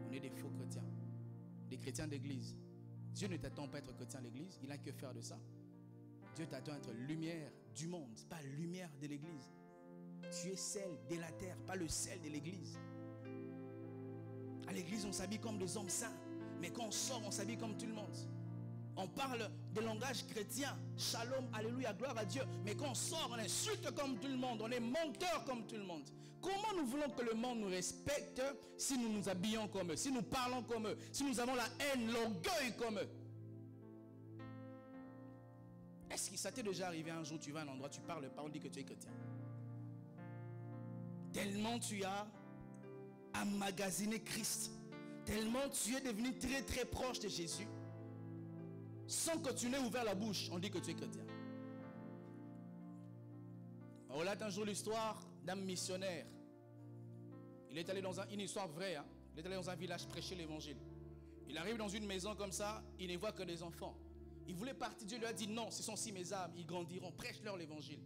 On est des faux chrétiens, des chrétiens d'église. Dieu ne t'attend pas à être chrétien à l'église, il n'a que faire de ça. Dieu t'attend à être lumière du monde, pas lumière de l'église. Tu es sel de la terre, pas le sel de l'église. À l'église, on s'habille comme des hommes saints, mais quand on sort, on s'habille comme tout le monde. On parle de langage chrétien, shalom, alléluia, gloire à Dieu. Mais quand on sort, on insulte comme tout le monde, on est menteur comme tout le monde. Comment nous voulons que le monde nous respecte si nous nous habillons comme eux, si nous parlons comme eux, si nous avons la haine, l'orgueil comme eux? Est-ce que ça t'est déjà arrivé un jour, tu vas à un endroit, tu parles pas, on dit que tu es chrétien? Tellement tu as emmagasiné Christ. Tellement tu es devenu très très proche de Jésus. Sans que tu n'aies ouvert la bouche, on dit que tu es chrétien. On relate un jour l'histoire d'un missionnaire. Il est allé dans une histoire vraie. Hein? Il est allé dans un village prêcher l'évangile. Il arrive dans une maison comme ça, il ne voit que des enfants. Il voulait partir, Dieu lui a dit non, ce sont si mes âmes, ils grandiront, prêche-leur l'évangile.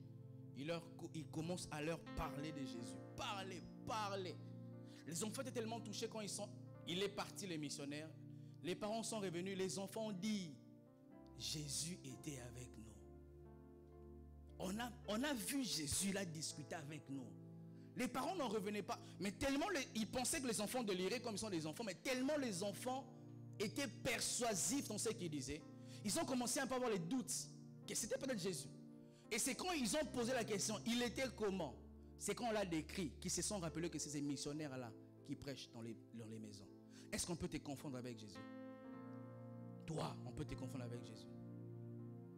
Il commence à leur parler de Jésus. Parler. Les enfants étaient tellement touchés quand il est parti, les missionnaires. Les parents sont revenus, les enfants ont dit, Jésus était avec nous. On a vu Jésus là discuter avec nous. Les parents n'en revenaient pas. Mais tellement, ils pensaient que les enfants déliraient comme ils sont des enfants. Mais tellement les enfants étaient persuasifs dans ce qu'ils disaient. Ils ont commencé à pas avoir les doutes que c'était peut-être Jésus. Et c'est quand ils ont posé la question, il était comment? C'est quand on l'a décrit, qu'ils se sont rappelés que c'est ces missionnaires-là qui prêchent dans les maisons. Est-ce qu'on peut te confondre avec Jésus? Toi, on peut te confondre avec Jésus.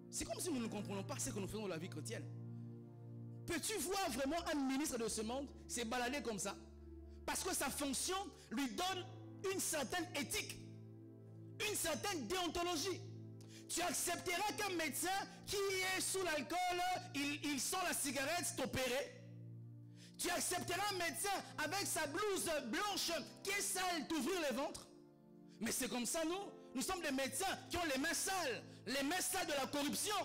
C'est comme si nous ne comprenons pas ce que nous faisons dans la vie chrétienne. Peux-tu voir vraiment un ministre de ce monde se balader comme ça? Parce que sa fonction lui donne une certaine éthique, une certaine déontologie. Tu accepteras qu'un médecin qui est sous l'alcool, il sent la cigarette t'opérer? Tu accepteras un médecin avec sa blouse blanche qui est sale t'ouvrir le ventre? Mais c'est comme ça, nous sommes des médecins qui ont les mains sales de la corruption,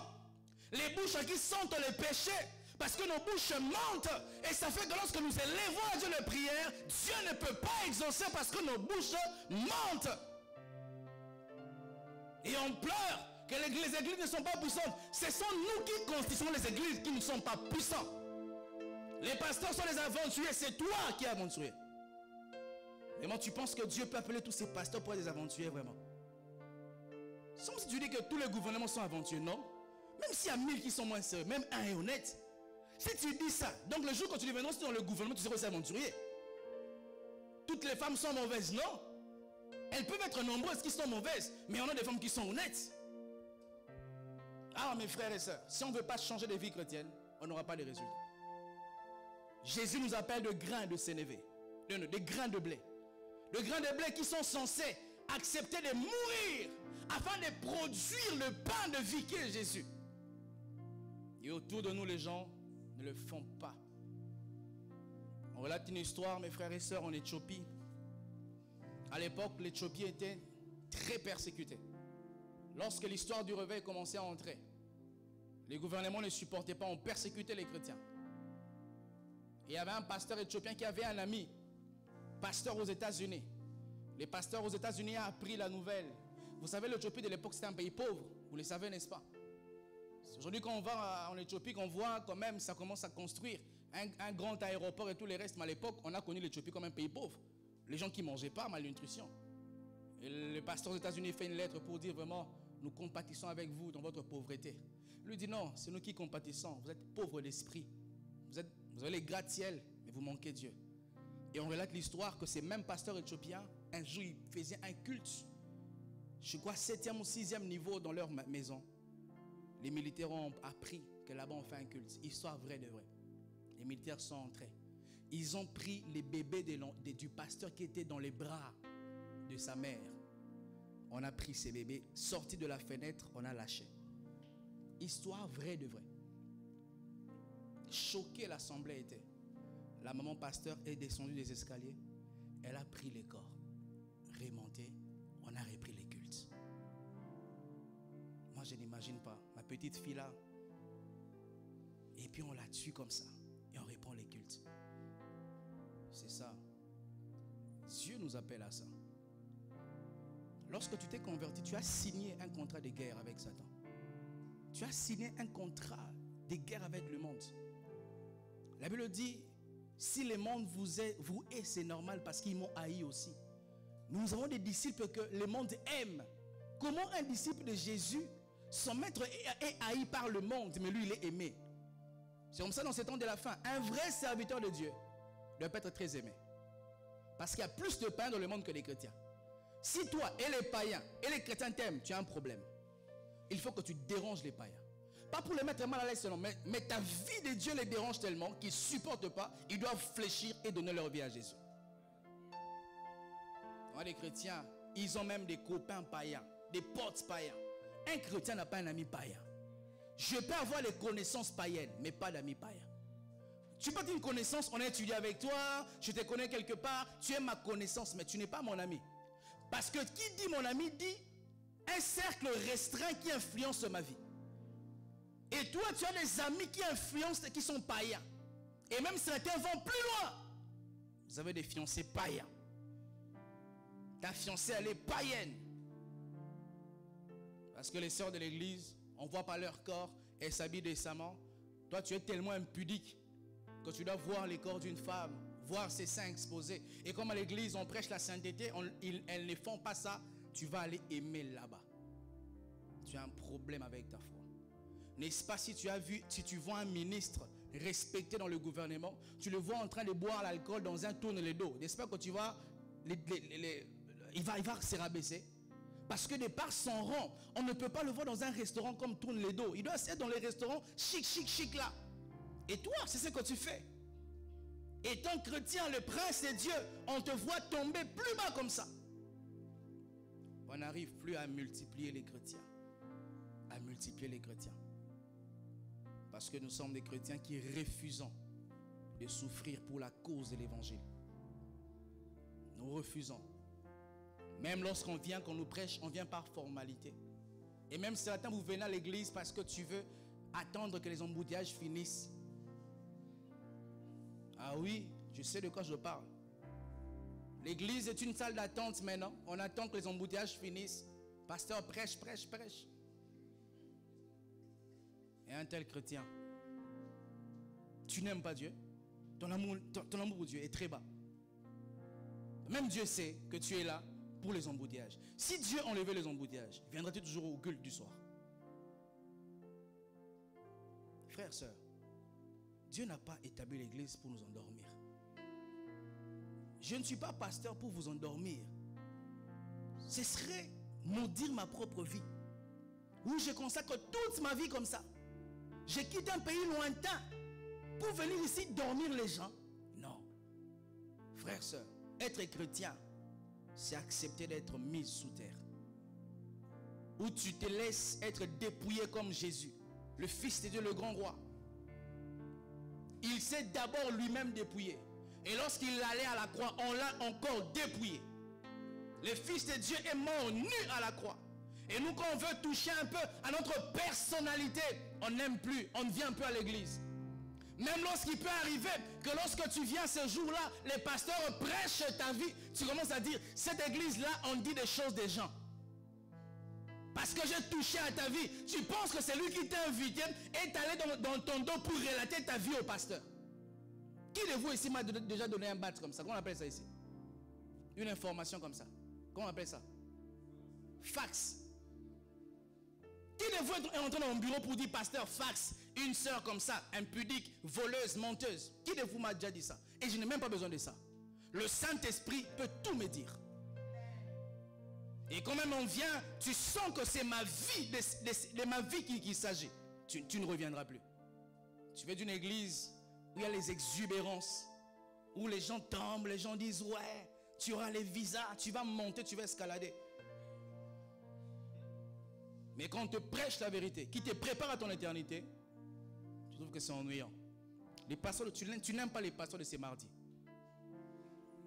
les bouches qui sentent les péchés, parce que nos bouches mentent, et ça fait que lorsque nous élevons à Dieu les prières, Dieu ne peut pas exaucer parce que nos bouches mentent. Et on pleure que les églises ne sont pas puissantes. Ce sont nous qui constituons les églises qui ne sont pas puissants. Les pasteurs sont les aventuriers, c'est toi qui es aventurier. Vraiment, tu penses que Dieu peut appeler tous ces pasteurs pour être des aventuriers vraiment? Sauf si tu dis que tous les gouvernements sont aventuriers, non? Même s'il y a 1000 qui sont moins sérieux, même un est honnête. Si tu dis ça, donc le jour quand tu deviendras dans le gouvernement, tu seras aussi aventurier. Toutes les femmes sont mauvaises, non? Elles peuvent être nombreuses qui sont mauvaises, mais on a des femmes qui sont honnêtes. Ah mes frères et sœurs, si on ne veut pas changer de vie chrétienne, on n'aura pas de résultats. Jésus nous appelle de grains de sénévé, des grains de blé. De grains de blé qui sont censés accepter de mourir afin de produire le pain de vie qui est Jésus. Et autour de nous, les gens ne le font pas. On relate une histoire, mes frères et sœurs, en Éthiopie. À l'époque, l'Éthiopie était très persécutée. Lorsque l'histoire du réveil commençait à entrer, les gouvernements ne supportaient pas, on persécutait les chrétiens. Et il y avait un pasteur éthiopien qui avait un ami, pasteur aux États-Unis. Les pasteurs aux États-Unis ont appris la nouvelle. Vous savez, l'Éthiopie de l'époque, c'était un pays pauvre. Vous le savez, n'est-ce pas? Aujourd'hui, quand on va en Éthiopie, on voit quand même, ça commence à construire un grand aéroport et tout le reste. Mais à l'époque, on a connu l'Éthiopie comme un pays pauvre. Les gens qui ne mangeaient pas, malnutrition. Et le pasteur aux États-Unis fait une lettre pour dire vraiment, nous compatissons avec vous dans votre pauvreté. Il lui dit non, c'est nous qui compatissons. Vous êtes pauvres d'esprit. Vous avez les gratte-ciel, mais vous manquez Dieu. Et on relate l'histoire que ces mêmes pasteurs éthiopiens, un jour, ils faisaient un culte. Je crois 7e ou 6e niveau dans leur maison. Les militaires ont appris que là-bas on fait un culte. Histoire vraie de vrai. Les militaires sont entrés. Ils ont pris les bébés du pasteur qui était dans les bras de sa mère. On a pris ces bébés, sortis de la fenêtre, on a lâché. Histoire vraie de vrai. Choquée l'assemblée était. La maman pasteur est descendue des escaliers. Elle a pris les corps. Remonté, on a repris les cultes. Moi, je n'imagine pas. Ma petite fille là. Et puis on la tue comme ça. Et on reprend les cultes. C'est ça. Dieu nous appelle à ça. Lorsque tu t'es converti, tu as signé un contrat de guerre avec Satan. Tu as signé un contrat de guerre avec le monde. La Bible dit, si le monde vous hait, c'est normal parce qu'ils m'ont haï aussi. Nous avons des disciples que le monde aime. Comment un disciple de Jésus, son maître est haï par le monde, mais lui il est aimé? C'est comme ça dans ces temps de la fin. Un vrai serviteur de Dieu doit pas être très aimé. Parce qu'il y a plus de païens dans le monde que les chrétiens. Si toi et les païens et les chrétiens t'aiment, tu as un problème. Il faut que tu déranges les païens. Pas pour les mettre mal à l'aise seulement, mais ta vie de Dieu les dérange tellement qu'ils ne supportent pas. Ils doivent fléchir et donner leur vie à Jésus. Les chrétiens, ils ont même des copains païens, des potes païens. Un chrétien n'a pas un ami païen. Je peux avoir les connaissances païennes, mais pas d'amis païens. Tu peux avoir une connaissance, on a étudié avec toi, je te connais quelque part, tu es ma connaissance, mais tu n'es pas mon ami. Parce que qui dit mon ami dit un cercle restreint qui influence ma vie. Et toi, tu as des amis qui influencent, qui sont païens. Et même certains vont plus loin. Vous avez des fiancés païens. Ta fiancée, elle est païenne. Parce que les sœurs de l'église, on voit par leur corps, elles s'habillent décemment. Toi, tu es tellement impudique que tu dois voir les corps d'une femme, voir ses seins exposés. Et comme à l'église, on prêche la sainteté, elles ne font pas ça, tu vas aller aimer là-bas. Tu as un problème avec ta foi. N'est-ce pas si tu as vu, si tu vois un ministre respecté dans le gouvernement, tu le vois en train de boire l'alcool dans un tourne-les-dos. N'est-ce pas que tu vois, il va se rabaisser? Parce que de par son rang, on ne peut pas le voir dans un restaurant comme tourne-les-dos. Il doit être dans les restaurants chic là. Et toi, c'est ce que tu fais. Étant chrétien, le prince de Dieu, on te voit tomber plus bas comme ça. On n'arrive plus à multiplier les chrétiens. À multiplier les chrétiens. Parce que nous sommes des chrétiens qui refusons de souffrir pour la cause de l'évangile. Nous refusons. Même lorsqu'on vient, qu'on nous prêche, on vient par formalité. Et même certains, vous venez à l'église parce que tu veux attendre que les embouteillages finissent. Ah oui, je sais de quoi je parle. L'église est une salle d'attente maintenant. On attend que les embouteillages finissent. Pasteur prêche. Et un tel chrétien, tu n'aimes pas Dieu. Ton amour pour Dieu est très bas. Même Dieu sait que tu es là pour les embouteillages. Si Dieu enlevait les embouteillages, viendrais-tu toujours au culte du soir? Frères, sœurs, Dieu n'a pas établi l'église pour nous endormir. Je ne suis pas pasteur pour vous endormir. Ce serait maudire ma propre vie. Où je consacre toute ma vie comme ça. Je quitte un pays lointain pour venir ici dormir les gens. Non. Frères, sœurs, être chrétien, c'est accepter d'être mis sous terre. Où tu te laisses être dépouillé comme Jésus, le Fils de Dieu, le grand roi. Il s'est d'abord lui-même dépouillé. Et lorsqu'il allait à la croix, on l'a encore dépouillé. Le Fils de Dieu est mort nu à la croix. Et nous, quand on veut toucher un peu à notre personnalité, on n'aime plus, on vient un peu à l'église. Même lorsqu'il peut arriver que lorsque tu viens ce jour-là, les pasteurs prêchent ta vie, tu commences à dire, cette église-là, on dit des choses des gens. Parce que j'ai touché à ta vie. Tu penses que c'est lui qui t'a invité et allé dans ton dos pour relater ta vie au pasteur. Qui de vous ici m'a déjà donné un bat comme ça? Comment on appelle ça ici? Une information comme ça. Comment on appelle ça? Fax. Qui de vous est entré dans mon bureau pour dire pasteur, fax, une sœur comme ça, impudique, voleuse, menteuse? Qui de vous m'a déjà dit ça? Et je n'ai même pas besoin de ça. Le Saint-Esprit peut tout me dire. Et quand même on vient, tu sens que c'est ma vie, de ma vie qu'il s'agit. Tu ne reviendras plus. Tu veux d'une église où il y a les exubérances, où les gens tremblent, les gens disent ouais, tu auras les visas, tu vas monter, tu vas escalader. Mais quand on te prêche la vérité, qui te prépare à ton éternité, tu trouves que c'est ennuyant. Les pasteurs, tu n'aimes pas les pasteurs de ces mardis.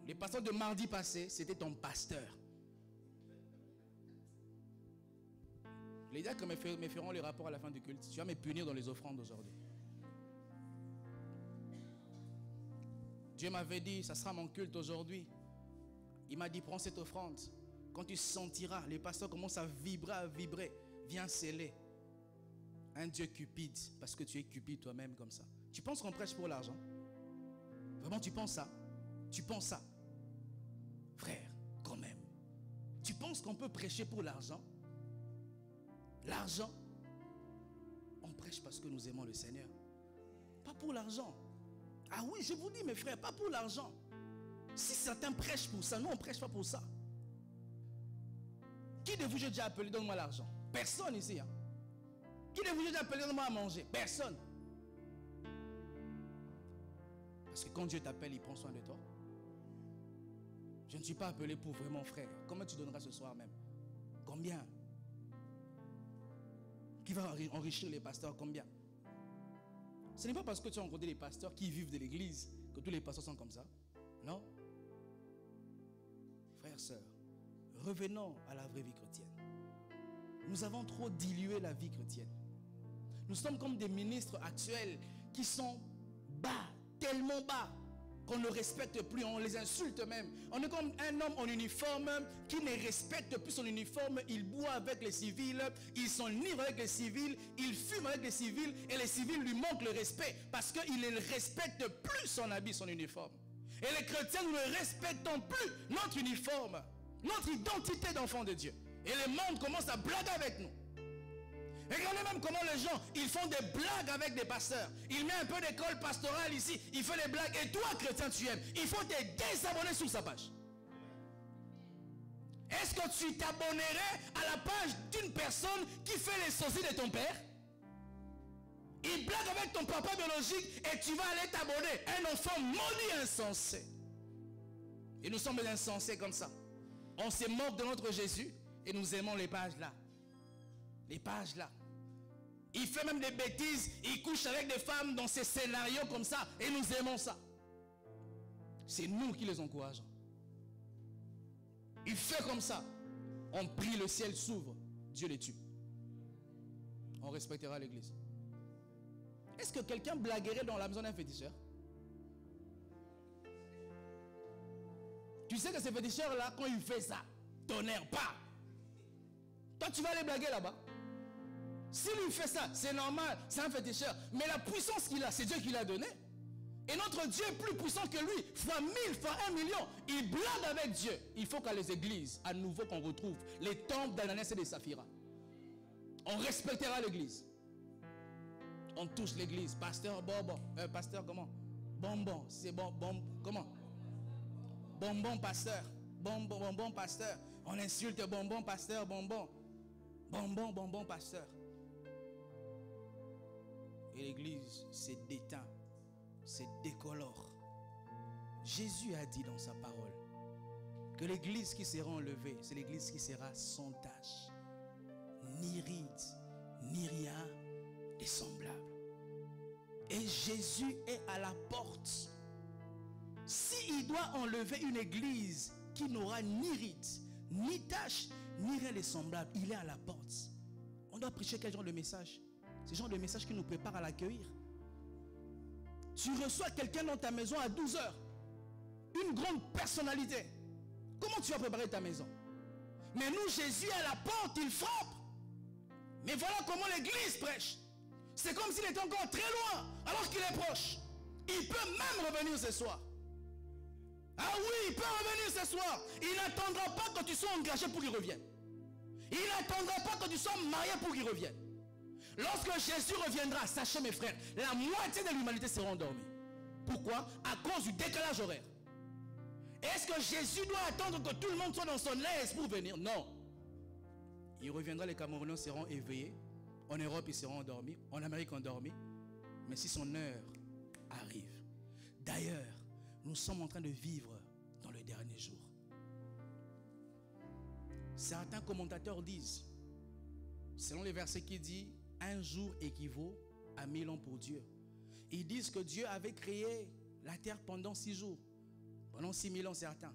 Les pasteurs de mardi passé, c'était ton pasteur. Les diacres me feront les rapports à la fin du culte. Tu vas me punir dans les offrandes aujourd'hui. Dieu m'avait dit, ça sera mon culte aujourd'hui. Il m'a dit, prends cette offrande. Quand tu sentiras, les pasteurs commencent à vibrer. Viens sceller. Un Dieu cupide, parce que tu es cupide toi-même comme ça. Tu penses qu'on prêche pour l'argent? Vraiment, tu penses ça? Tu penses ça? Frère, quand même. Tu penses qu'on peut prêcher pour l'argent? L'argent, on prêche parce que nous aimons le Seigneur. Pas pour l'argent. Ah oui, je vous dis mes frères, pas pour l'argent. Si certains prêchent pour ça, nous on ne prêche pas pour ça. Qui de vous j'ai déjà appelé, donne-moi l'argent? Personne ici. Hein? Qui de vous j'ai déjà appelé, donne-moi à manger? Personne. Parce que quand Dieu t'appelle, il prend soin de toi. Je ne suis pas appelé pour vraiment, frère. Combien tu donneras ce soir même? Combien? Qui va enrichir les pasteurs? Combien? Ce n'est pas parce que tu as rencontré des pasteurs qui vivent de l'église que tous les pasteurs sont comme ça. Non. Frères, sœurs, revenons à la vraie vie chrétienne. Nous avons trop dilué la vie chrétienne. Nous sommes comme des ministres actuels qui sont bas, tellement bas, qu'on ne respecte plus, on les insulte même. On est comme un homme en uniforme qui ne respecte plus son uniforme. Il boit avec les civils, il s'enivre avec les civils, il fume avec les civils et les civils lui manquent le respect parce qu'il ne respecte plus son habit, son uniforme. Et les chrétiens, nous ne respectons plus notre uniforme, notre identité d'enfant de Dieu. Et le monde commence à blaguer avec nous. Regardez même comment les gens, ils font des blagues avec des pasteurs. Il met un peu d'école pastorale ici, il fait des blagues. Et toi, chrétien, tu aimes. Il faut te désabonner sur sa page. Est-ce que tu t'abonnerais à la page d'une personne qui fait les sourcils de ton père? Il blague avec ton papa biologique et tu vas aller t'abonner. Un enfant maudit, insensé. Et nous sommes insensés comme ça. On se moque de notre Jésus et nous aimons les pages là. Les pages là. Il fait même des bêtises. Il couche avec des femmes dans ces scénarios comme ça. Et nous aimons ça. C'est nous qui les encourageons. Il fait comme ça. On prie, le ciel s'ouvre. Dieu les tue. On respectera l'église. Est-ce que quelqu'un blaguerait dans la maison d'un féticheur? Tu sais que ces féticheurs là, quand il fait ça, tonnerre pas. Toi tu vas aller blaguer là-bas. Si lui fait ça, c'est normal, c'est un féticheur. Mais la puissance qu'il a, c'est Dieu qui l'a donné. Et notre Dieu est plus puissant que lui, fois 1000, fois 1 million. Il blague avec Dieu. Il faut qu'à les églises, à nouveau qu'on retrouve les temples d'Ananias et de Saphira. On respectera l'église. On touche l'église. Pasteur Bonbon. Pasteur comment? Bonbon. C'est bon. Comment? Bonbon pasteur. Bonbon pasteur. On insulte bonbon pasteur. Bonbon pasteur. Et l'église se déteint, se décolore. Jésus a dit dans sa parole que l'église qui sera enlevée, c'est l'église qui sera sans tache, ni ride, ni rien de semblable. Et Jésus est à la porte. S'il doit enlever une église qui n'aura ni ride, ni tache, ni rien de semblable, il est à la porte. On doit prêcher quel genre de message? C'est le genre de message qui nous prépare à l'accueillir. Tu reçois quelqu'un dans ta maison à 12 heures. Une grande personnalité. Comment tu vas préparer ta maison? Mais nous, Jésus est à la porte, il frappe. Mais voilà comment l'église prêche. C'est comme s'il était encore très loin, alors qu'il est proche. Il peut même revenir ce soir. Ah oui, il peut revenir ce soir. Il n'attendra pas que tu sois engagé pour qu'il revienne. Il n'attendra pas que tu sois marié pour qu'il revienne. Lorsque Jésus reviendra, sachez mes frères, la moitié de l'humanité sera endormie. Pourquoi? À cause du décalage horaire. Est-ce que Jésus doit attendre que tout le monde soit dans son aise pour venir? Non. Il reviendra, les Camerounais seront éveillés. En Europe, ils seront endormis. En Amérique, endormis. Mais si son heure arrive. D'ailleurs, nous sommes en train de vivre dans le dernier jour. Certains commentateurs disent, selon les versets qui disent, un jour équivaut à 1000 ans pour Dieu. Ils disent que Dieu avait créé la terre pendant 6 jours. Pendant 6000 ans, certains.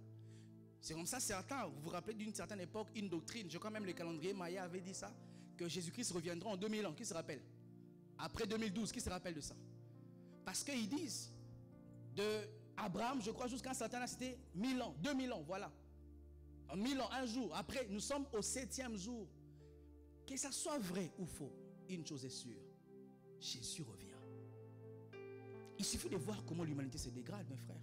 C'est comme ça, certains, vous vous rappelez d'une certaine époque, une doctrine, je crois même le calendrier Maya avait dit ça, que Jésus-Christ reviendra en 2000 ans. Qui se rappelle? Après 2012, qui se rappelle de ça? Parce qu'ils disent, de Abraham, je crois, jusqu'à un certain âge, c'était 1000 ans, 2000 ans, voilà. En 1000 ans, un jour. Après, nous sommes au 7e jour. Que ça soit vrai ou faux, une chose est sûre, Jésus revient. Il suffit de voir comment l'humanité se dégrade, mes frères.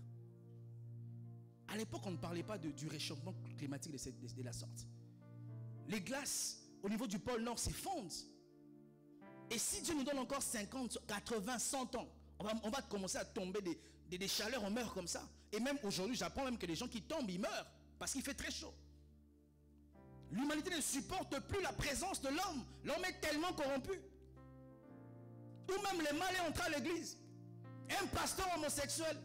À l'époque, on ne parlait pas du réchauffement climatique de la sorte. Les glaces au niveau du pôle Nord s'effondrent. Et si Dieu nous donne encore 50, 80, 100 ans, on va commencer à tomber des chaleurs, on meurt comme ça. Et même aujourd'hui, j'apprends même que les gens qui tombent, ils meurent parce qu'il fait très chaud. L'humanité ne supporte plus la présence de l'homme. L'homme est tellement corrompu. Ou même les malais entrent à l'église. Un pasteur homosexuel.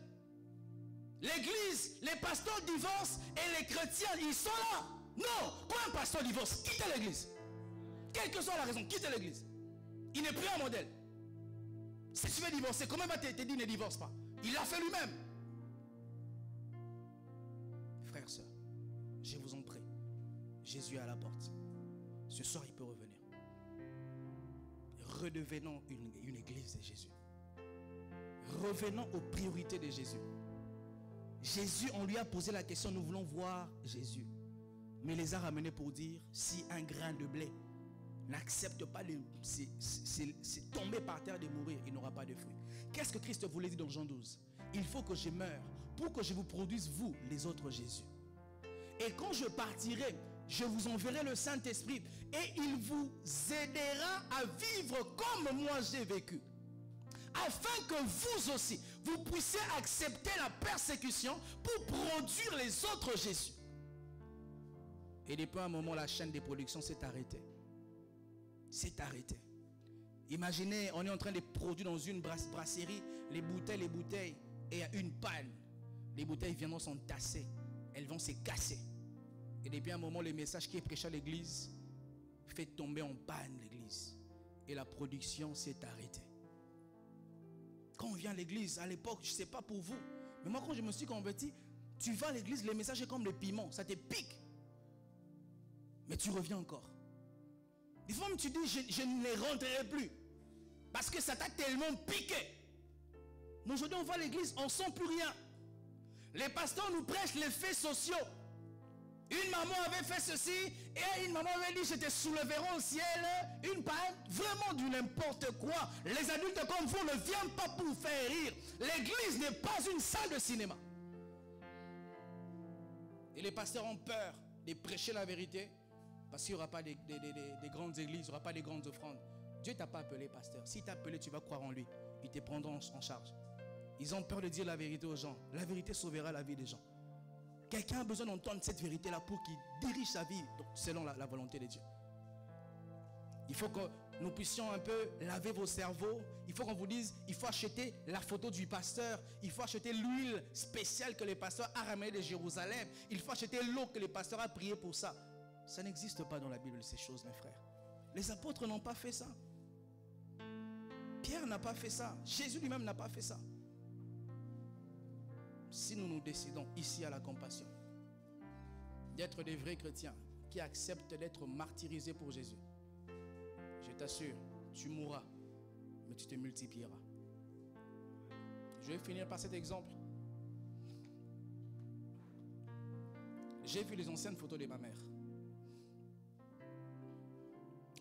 L'église, les pasteurs divorcent et les chrétiens, ils sont là. Non, quand un pasteur divorce, quittez l'église. Quelle que soit la raison, quittez l'église. Il n'est plus un modèle. Si tu veux divorcer, comment va te dire ne divorce pas? Il l'a fait lui-même. Frères, sœurs, je vous en prie. Jésus est à la porte. Ce soir, il peut revenir. Redevenons une église de Jésus. Revenons aux priorités de Jésus. Jésus, on lui a posé la question, nous voulons voir Jésus. Mais il les a ramenés pour dire, si un grain de blé n'accepte pas, c'est tomber par terre de mourir, il n'aura pas de fruits. Qu'est-ce que Christ voulait dire dans Jean 12? Il faut que je meure pour que je vous produise, vous, les autres Jésus. Et quand je partirai, je vous enverrai le Saint-Esprit et il vous aidera à vivre comme moi j'ai vécu. Afin que vous aussi, vous puissiez accepter la persécution pour produire les autres Jésus. Et depuis un moment, la chaîne de production s'est arrêtée. C'est arrêté. Imaginez, on est en train de produire dans une brasserie les bouteilles, et il y a une panne. Les bouteilles viendront s'entasser, elles vont se casser. Et depuis un moment, le message qui est prêché à l'église fait tomber en panne l'église. Et la production s'est arrêtée. Quand on vient à l'église, à l'époque, je ne sais pas pour vous, mais moi quand je me suis converti, tu vas à l'église, le message est comme le piment, ça te pique. Mais tu reviens encore. Des fois, tu dis, je ne rentrerai plus. Parce que ça t'a tellement piqué. Mais aujourd'hui, on va à l'église, on ne sent plus rien. Les pasteurs nous prêchent les faits sociaux. Une maman avait fait ceci, et une maman avait dit, je te souleverai au ciel. Une parole, vraiment du n'importe quoi. Les adultes comme vous ne viennent pas pour faire rire. L'église n'est pas une salle de cinéma. Et les pasteurs ont peur de prêcher la vérité. Parce qu'il n'y aura pas des grandes églises, il n'y aura pas des grandes offrandes. Dieu ne t'a pas appelé pasteur. S'il t'a appelé, tu vas croire en lui. Il te prendra en charge. Ils ont peur de dire la vérité aux gens. La vérité sauvera la vie des gens. Quelqu'un a besoin d'entendre cette vérité-là pour qu'il dirige sa vie selon la volonté de Dieu. Il faut que nous puissions un peu laver vos cerveaux. Il faut qu'on vous dise, il faut acheter la photo du pasteur. Il faut acheter l'huile spéciale que le pasteur a ramenée de Jérusalem. Il faut acheter l'eau que le pasteur a prié pour ça. Ça n'existe pas dans la Bible, ces choses, mes frères. Les apôtres n'ont pas fait ça. Pierre n'a pas fait ça. Jésus lui-même n'a pas fait ça. Si nous nous décidons ici à la compassion d'être des vrais chrétiens qui acceptent d'être martyrisés pour Jésus, je t'assure, tu mourras, mais tu te multiplieras. Je vais finir par cet exemple. J'ai vu les anciennes photos de ma mère.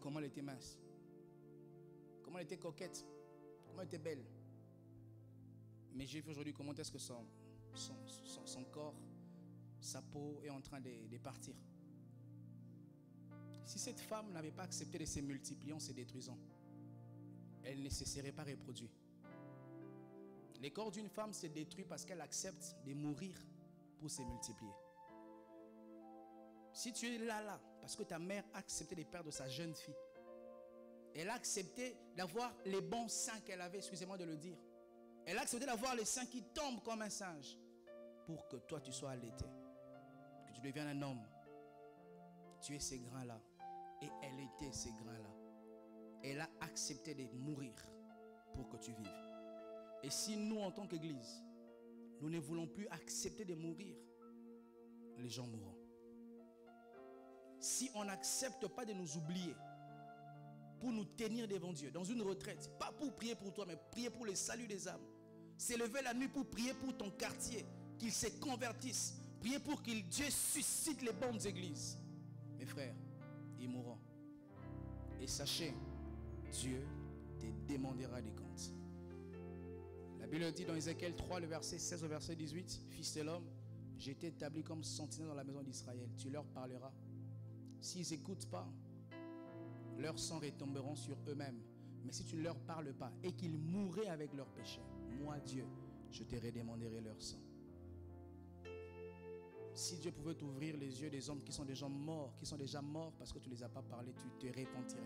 Comment elle était mince. Comment elle était coquette. Comment elle était belle. Mais j'ai vu aujourd'hui comment est-ce que son corps, sa peau est en train de partir. Si cette femme n'avait pas accepté de se multiplier en se détruisant, elle ne se serait pas reproduite. Le corps d'une femme se détruit parce qu'elle accepte de mourir pour se multiplier. Si tu es là, parce que ta mère a accepté de perdre sa jeune fille, elle a accepté d'avoir les bons seins qu'elle avait, excusez-moi de le dire. Elle a accepté d'avoir les seins qui tombent comme un singe pour que toi tu sois allaité, que tu deviennes un homme. Tu es ces grains-là et elle était ces grains-là. Elle a accepté de mourir pour que tu vives. Et si nous, en tant qu'Église, nous ne voulons plus accepter de mourir, les gens mourront. Si on n'accepte pas de nous oublier pour nous tenir devant Dieu, dans une retraite, pas pour prier pour toi, mais prier pour le salut des âmes. S'élever la nuit pour prier pour ton quartier, qu'il se convertisse. Prier pour que Dieu suscite les bonnes églises. Mes frères, ils mourront. Et sachez, Dieu te demandera des comptes. La Bible dit dans Ézéchiel 3, le verset 16 au verset 18, Fils de l'homme, j'ai été établi comme sentinelle dans la maison d'Israël. Tu leur parleras. S'ils n'écoutent pas, leurs sangs retomberont sur eux-mêmes. Mais si tu ne leur parles pas et qu'ils mourraient avec leurs péchés, moi Dieu, je te redemanderai leur sang. Si Dieu pouvait t'ouvrir les yeux des hommes qui sont déjà morts, parce que tu ne les as pas parlé, tu te repentirais.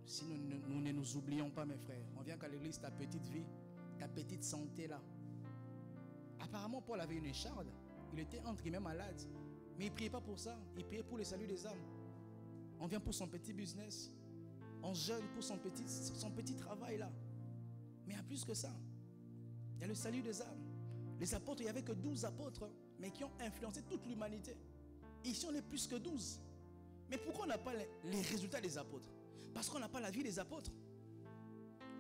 Si nous ne nous oublions pas, mes frères, on vient qu'à l'église, ta petite vie, ta petite santé là, Apparemment, Paul avait une écharde. Il était entre guillemets malade. Mais il ne priait pas pour ça. Il priait pour le salut des âmes. On vient pour son petit business. On jeûne pour son petit travail là. Mais il y a plus que ça. Il y a le salut des âmes. Les apôtres, il n'y avait que 12 apôtres, mais qui ont influencé toute l'humanité. Ici, on est plus que 12. Mais pourquoi on n'a pas les résultats des apôtres? Parce qu'on n'a pas la vie des apôtres.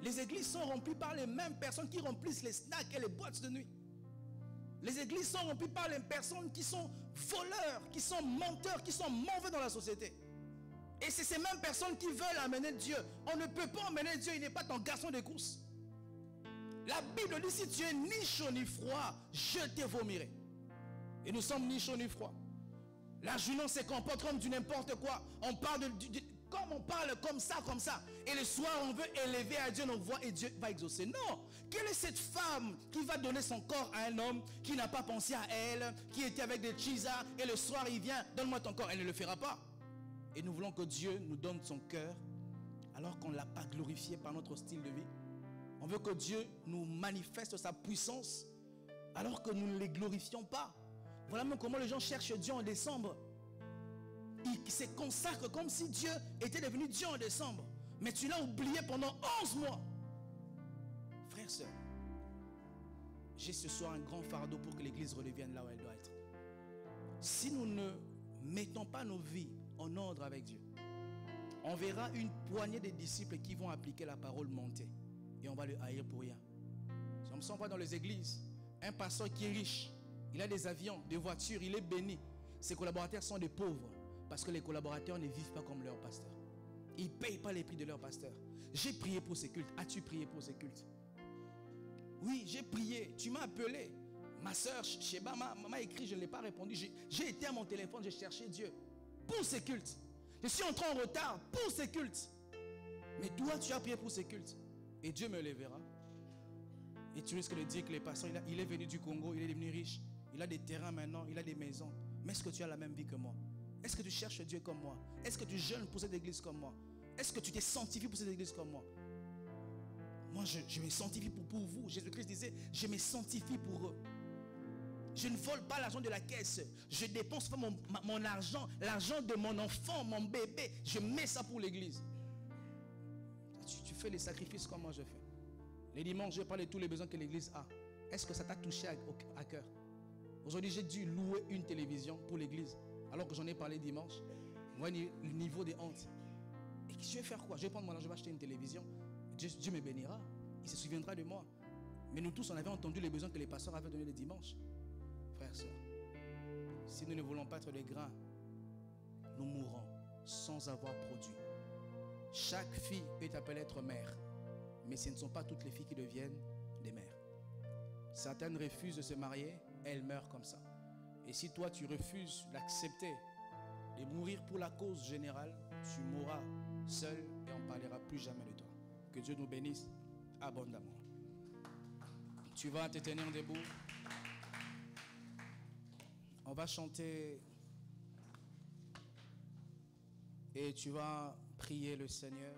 Les églises sont remplies par les mêmes personnes qui remplissent les snacks et les boîtes de nuit. Les églises sont remplies par les personnes qui sont voleurs, qui sont menteurs, qui sont mauvais dans la société. Et c'est ces mêmes personnes qui veulent amener Dieu. On ne peut pas emmener Dieu, il n'est pas ton garçon de course. La Bible dit, si tu es ni chaud ni froid, je te vomirai. Et nous sommes ni chaud ni froid. La jeunesse se comporte comme du n'importe quoi. On parle comme on parle comme ça. Et le soir, on veut élever à Dieu nos voix et Dieu va exaucer. Non. Quelle est cette femme qui va donner son corps à un homme qui n'a pas pensé à elle, qui était avec des chisas, et le soir, il vient, donne-moi ton corps. Elle ne le fera pas. Et nous voulons que Dieu nous donne son cœur, alors qu'on ne l'a pas glorifié par notre style de vie. On veut que Dieu nous manifeste sa puissance, alors que nous ne les glorifions pas. Voilà même comment les gens cherchent Dieu en décembre. Ils se consacrent comme si Dieu était devenu Dieu en décembre. Mais tu l'as oublié pendant 11 mois. Frères, sœurs, j'ai ce soir un grand fardeau pour que l'église redevienne là où elle doit être. Si nous ne mettons pas nos vies en ordre avec Dieu, on verra une poignée de disciples qui vont appliquer la parole monter. Et on va le haïr pour rien. Si on voit dans les églises, un pasteur qui est riche, il a des avions, des voitures, il est béni. Ses collaborateurs sont des pauvres parce que les collaborateurs ne vivent pas comme leur pasteur. Ils ne payent pas les prix de leur pasteur. J'ai prié pour ces cultes. As-tu prié pour ces cultes? Oui, j'ai prié. Tu m'as appelé. Ma soeur Sheba m'a écrit, je ne l'ai pas répondu. J'ai été à mon téléphone, j'ai cherché Dieu pour ces cultes. Je suis entré en retard pour ces cultes. Mais toi, tu as prié pour ces cultes. Et Dieu me les verra. Et tu risques de dire que les pasteurs, il est venu du Congo, il est devenu riche. Il a des terrains maintenant, il a des maisons. Mais est-ce que tu as la même vie que moi? Est-ce que tu cherches Dieu comme moi? Est-ce que tu jeûnes pour cette église comme moi? Est-ce que tu t'es sanctifié pour cette église comme moi? Moi, je me sanctifie pour vous. Jésus-Christ disait, je me sanctifie pour eux. Je ne vole pas l'argent de la caisse. Je dépense pas mon argent, l'argent de mon enfant, mon bébé. Je mets ça pour l'église. Tu fais les sacrifices comme moi je fais. Les dimanches, je parle de tous les besoins que l'église a. Est-ce que ça t'a touché à cœur? Aujourd'hui, j'ai dû louer une télévision pour l'église, alors que j'en ai parlé dimanche. Moi, le niveau des hontes. Et je vais faire quoi? Je vais prendre mon argent, je vais acheter une télévision. Dieu me bénira. Il se souviendra de moi. Mais nous tous, on avait entendu les besoins que les pasteurs avaient donnés le dimanche. Frères, sœurs, si nous ne voulons pas être des grains, nous mourrons sans avoir produit. Chaque fille est appelée à être mère. Mais ce ne sont pas toutes les filles qui deviennent des mères. Certaines refusent de se marier, elles meurent comme ça. Et si toi tu refuses d'accepter de mourir pour la cause générale, tu mourras seul et on ne parlera plus jamais de toi. Que Dieu nous bénisse abondamment. Tu vas te tenir debout. On va chanter et tu vas prier le Seigneur.